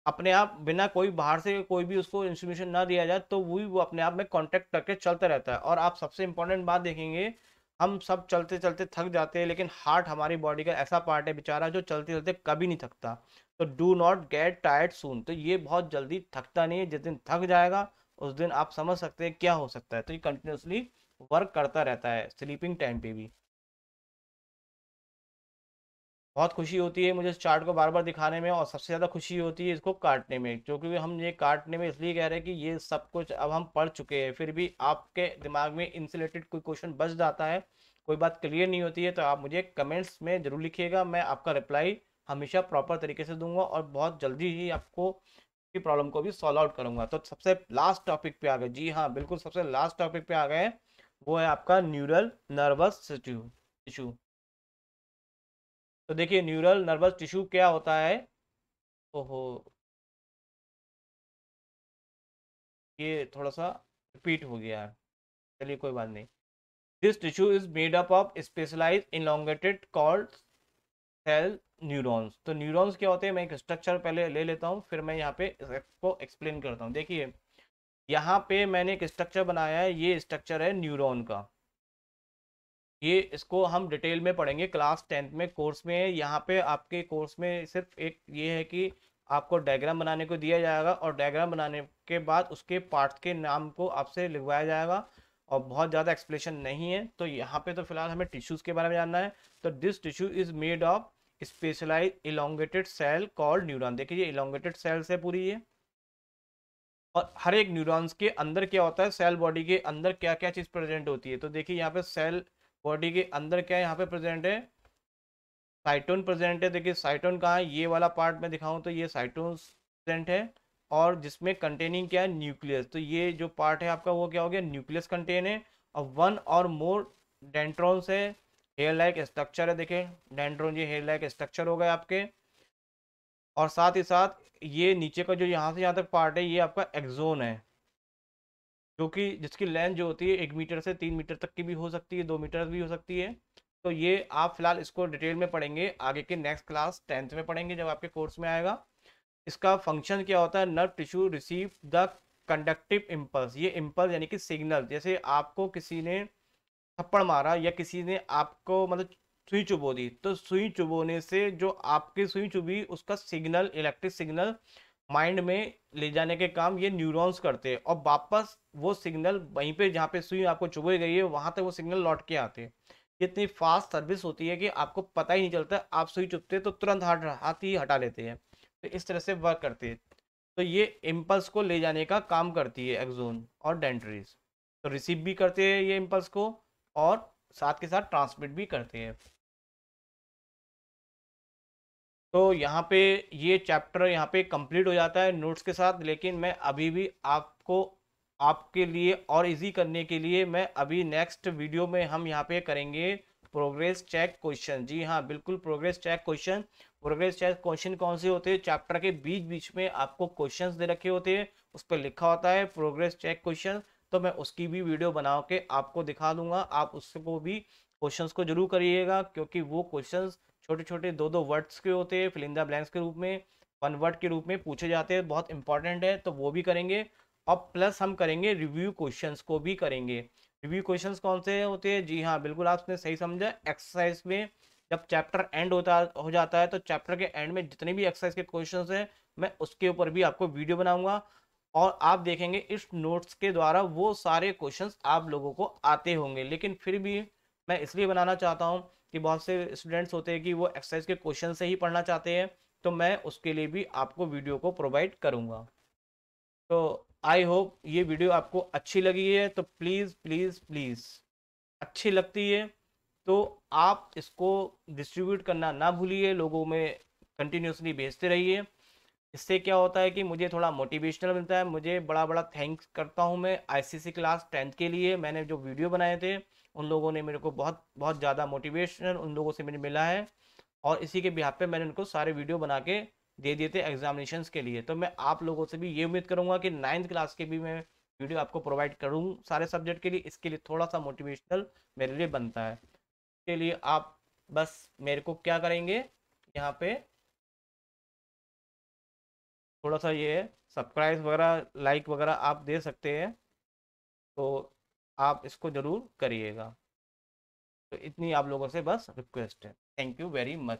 अपने आप बिना कोई बाहर से कोई भी उसको इंस्ट्रूमेशन ना दिया जाए तो वो अपने आप में कांटेक्ट करके चलता रहता है। और आप सबसे इंपॉर्टेंट बात देखेंगे, हम सब चलते चलते थक जाते हैं, लेकिन हार्ट हमारी बॉडी का ऐसा पार्ट है बेचारा जो चलते चलते कभी नहीं थकता। तो डू नॉट गेट टायर्ड सून, तो ये बहुत जल्दी थकता नहीं है। जिस दिन थक जाएगा उस दिन आप समझ सकते हैं क्या हो सकता है। तो ये कंटिन्यूसली वर्क करता रहता है स्लीपिंग टाइम पे भी। बहुत खुशी होती है मुझे इस चार्ट को बार बार दिखाने में, और सबसे ज़्यादा खुशी होती है इसको काटने में, क्योंकि हम ये काटने में इसलिए कह रहे हैं कि ये सब कुछ अब हम पढ़ चुके हैं, फिर भी आपके दिमाग में इनसे रिलेटेड कोई क्वेश्चन बच जाता है, कोई बात क्लियर नहीं होती है, तो आप मुझे कमेंट्स में ज़रूर लिखिएगा। मैं आपका रिप्लाई हमेशा प्रॉपर तरीके से दूंगा और बहुत जल्दी ही आपको की प्रॉब्लम को भी सॉल्व आउट करूंगा। तो सबसे लास्ट टॉपिक पे आ गए, जी हाँ बिल्कुल सबसे लास्ट टॉपिक पे आ गए, वो है आपका न्यूरल नर्वस टिश्यू। तो देखिए न्यूरल नर्वस टिश्यू क्या होता है। ओहो, ये थोड़ा सा रिपीट हो गया है, चलिए कोई बात नहीं। This tissue is made up of specialise elongated called cell neurons. तो न्यूरॉन्स क्या होते हैं, मैं एक स्ट्रक्चर पहले ले लेता हूँ, फिर मैं यहाँ पे इसको एक्सप्लेन करता हूँ। देखिए यहाँ पे मैंने एक स्ट्रक्चर बनाया है, ये स्ट्रक्चर है न्यूरॉन का। ये इसको हम डिटेल में पढ़ेंगे क्लास 10th में कोर्स में। यहाँ पे आपके कोर्स में सिर्फ एक ये है कि आपको डायग्राम बनाने को दिया जाएगा और डायग्राम बनाने के बाद उसके पार्ट्स के नाम को आपसे लिखवाया जाएगा, और बहुत ज़्यादा एक्सप्लेनेशन नहीं है। तो यहाँ पे तो फिलहाल हमें टिश्यूज़ के बारे में जानना है। तो this tissue is made of specialise elongated cell called neuron. देखिए ये इलोंगेटेड सेल्स है पूरी ये, और हर एक न्यूरॉन्स के अंदर क्या होता है, सेल बॉडी के अंदर क्या क्या चीज़ प्रेजेंट होती है। तो देखिए यहाँ पे सेल बॉडी के अंदर क्या है, यहाँ पे प्रेजेंट है साइटोन प्रेजेंट है। देखिए साइटोन कहाँ है, ये वाला पार्ट में दिखाऊं तो ये साइटोन प्रेजेंट है, और जिसमें कंटेनिंग क्या है, न्यूक्लियस। तो ये जो पार्ट है आपका वो क्या हो गया, न्यूक्लियस कंटेन है। और वन और मोर डेंड्रॉन्स है, हेयर लाइक स्ट्रक्चर है। देखिए डेंड्रॉन ये हेयर लाइक स्ट्रक्चर हो गए आपके। और साथ ही साथ ये नीचे का जो यहाँ से यहाँ तक पार्ट है ये आपका एक्सोन है, जो कि जिसकी लेंथ जो होती है 1 मीटर से 3 मीटर तक की भी हो सकती है, 2 मीटर भी हो सकती है। तो ये आप फिलहाल इसको डिटेल में पढ़ेंगे आगे के नेक्स्ट क्लास 10th में पढ़ेंगे जब आपके कोर्स में आएगा। इसका फंक्शन क्या होता है, nerve tissue receive the conductive impulse. ये इम्पल्स यानी कि सिग्नल, जैसे आपको किसी ने थप्पड़ मारा या किसी ने आपको मतलब सुई चुबो दी, तो सुई चुबोने से जो आपकी सुई चुभी उसका सिग्नल, इलेक्ट्रिक सिग्नल माइंड में ले जाने के काम ये न्यूरॉन्स करते हैं, और वापस वो सिग्नल वहीं पे जहाँ पे सुई आपको चुभोई गई है वहां तक वो सिग्नल लौट के आते हैं। ये इतनी फास्ट सर्विस होती है कि आपको पता ही नहीं चलता, आप सुई चुभते तो तुरंत हाथ ही हटा लेते हैं। तो इस तरह से वर्क करते हैं। तो ये इम्पल्स को ले जाने का काम करती है एक्सोन और डेंड्रीज। तो रिसीव भी करते हैं ये इम्पल्स को और साथ के साथ ट्रांसमिट भी करते हैं। तो यहाँ पे ये चैप्टर यहाँ पे कंप्लीट हो जाता है नोट्स के साथ, लेकिन मैं अभी भी आपको आपके लिए और इजी करने के लिए मैं अभी नेक्स्ट वीडियो में हम यहाँ पे करेंगे प्रोग्रेस चेक क्वेश्चन। जी हाँ, बिल्कुल progress check question. Progress check question कौन से होते हैं? चैप्टर के बीच बीच में आपको क्वेश्चंस दे रखे होते हैं, उस पर लिखा होता है प्रोग्रेस चेक क्वेश्चन। तो मैं उसकी भी वीडियो बना के आपको दिखा दूंगा, आप उसको भी क्वेश्चंस को जरूर करिएगा, क्योंकि वो क्वेश्चंस छोटे छोटे दो दो वर्ड्स के होते हैं, फिल इन द ब्लैंक्स के रूप में, वन वर्ड के रूप में पूछे जाते हैं, बहुत इंपॉर्टेंट है, तो वो भी करेंगे। और प्लस हम करेंगे रिव्यू क्वेश्चंस को भी करेंगे। रिव्यू क्वेश्चंस कौन से होते हैं? जी हाँ, बिल्कुल आपने सही समझा। एक्सरसाइज में जब चैप्टर एंड हो जाता है, तो चैप्टर के एंड में जितने भी एक्सरसाइज के क्वेश्चंस हैं, मैं उसके ऊपर भी आपको वीडियो बनाऊंगा, और आप देखेंगे इस नोट्स के द्वारा वो सारे क्वेश्चंस आप लोगों को आते होंगे। लेकिन फिर भी मैं इसलिए बनाना चाहता हूँ कि बहुत से स्टूडेंट्स होते हैं कि वो एक्सरसाइज के क्वेश्चन से ही पढ़ना चाहते हैं, तो मैं उसके लिए भी आपको वीडियो को प्रोवाइड करूँगा। तो आई होप ये वीडियो आपको अच्छी लगी है, तो प्लीज़ प्लीज़ प्लीज़, अच्छी लगती है तो आप इसको डिस्ट्रीब्यूट करना ना भूलिए, लोगों में कंटिन्यूसली भेजते रहिए। इससे क्या होता है कि मुझे थोड़ा मोटिवेशनल मिलता है। मुझे बड़ा बड़ा थैंक्स करता हूँ मैं आईसीसी क्लास 10th के लिए। मैंने जो वीडियो बनाए थे, उन लोगों ने मेरे को बहुत बहुत ज़्यादा मोटिवेशन उन लोगों से मुझे मिला है, और इसी के बिहाफ पे मैंने उनको सारे वीडियो बना के दे दिए थे एग्जामिनेशंस के लिए। तो मैं आप लोगों से भी ये उम्मीद करूँगा कि 9th क्लास के भी मैं वीडियो आपको प्रोवाइड करूँ सारे सब्जेक्ट के लिए। इसके लिए थोड़ा सा मोटिवेशनल मेरे लिए बनता है। इसके लिए आप बस मेरे को क्या करेंगे, यहाँ पे थोड़ा सा ये सब्सक्राइब वगैरह लाइक वगैरह आप दे सकते हैं, तो आप इसको ज़रूर करिएगा। तो इतनी आप लोगों से बस रिक्वेस्ट है। Thank you very much.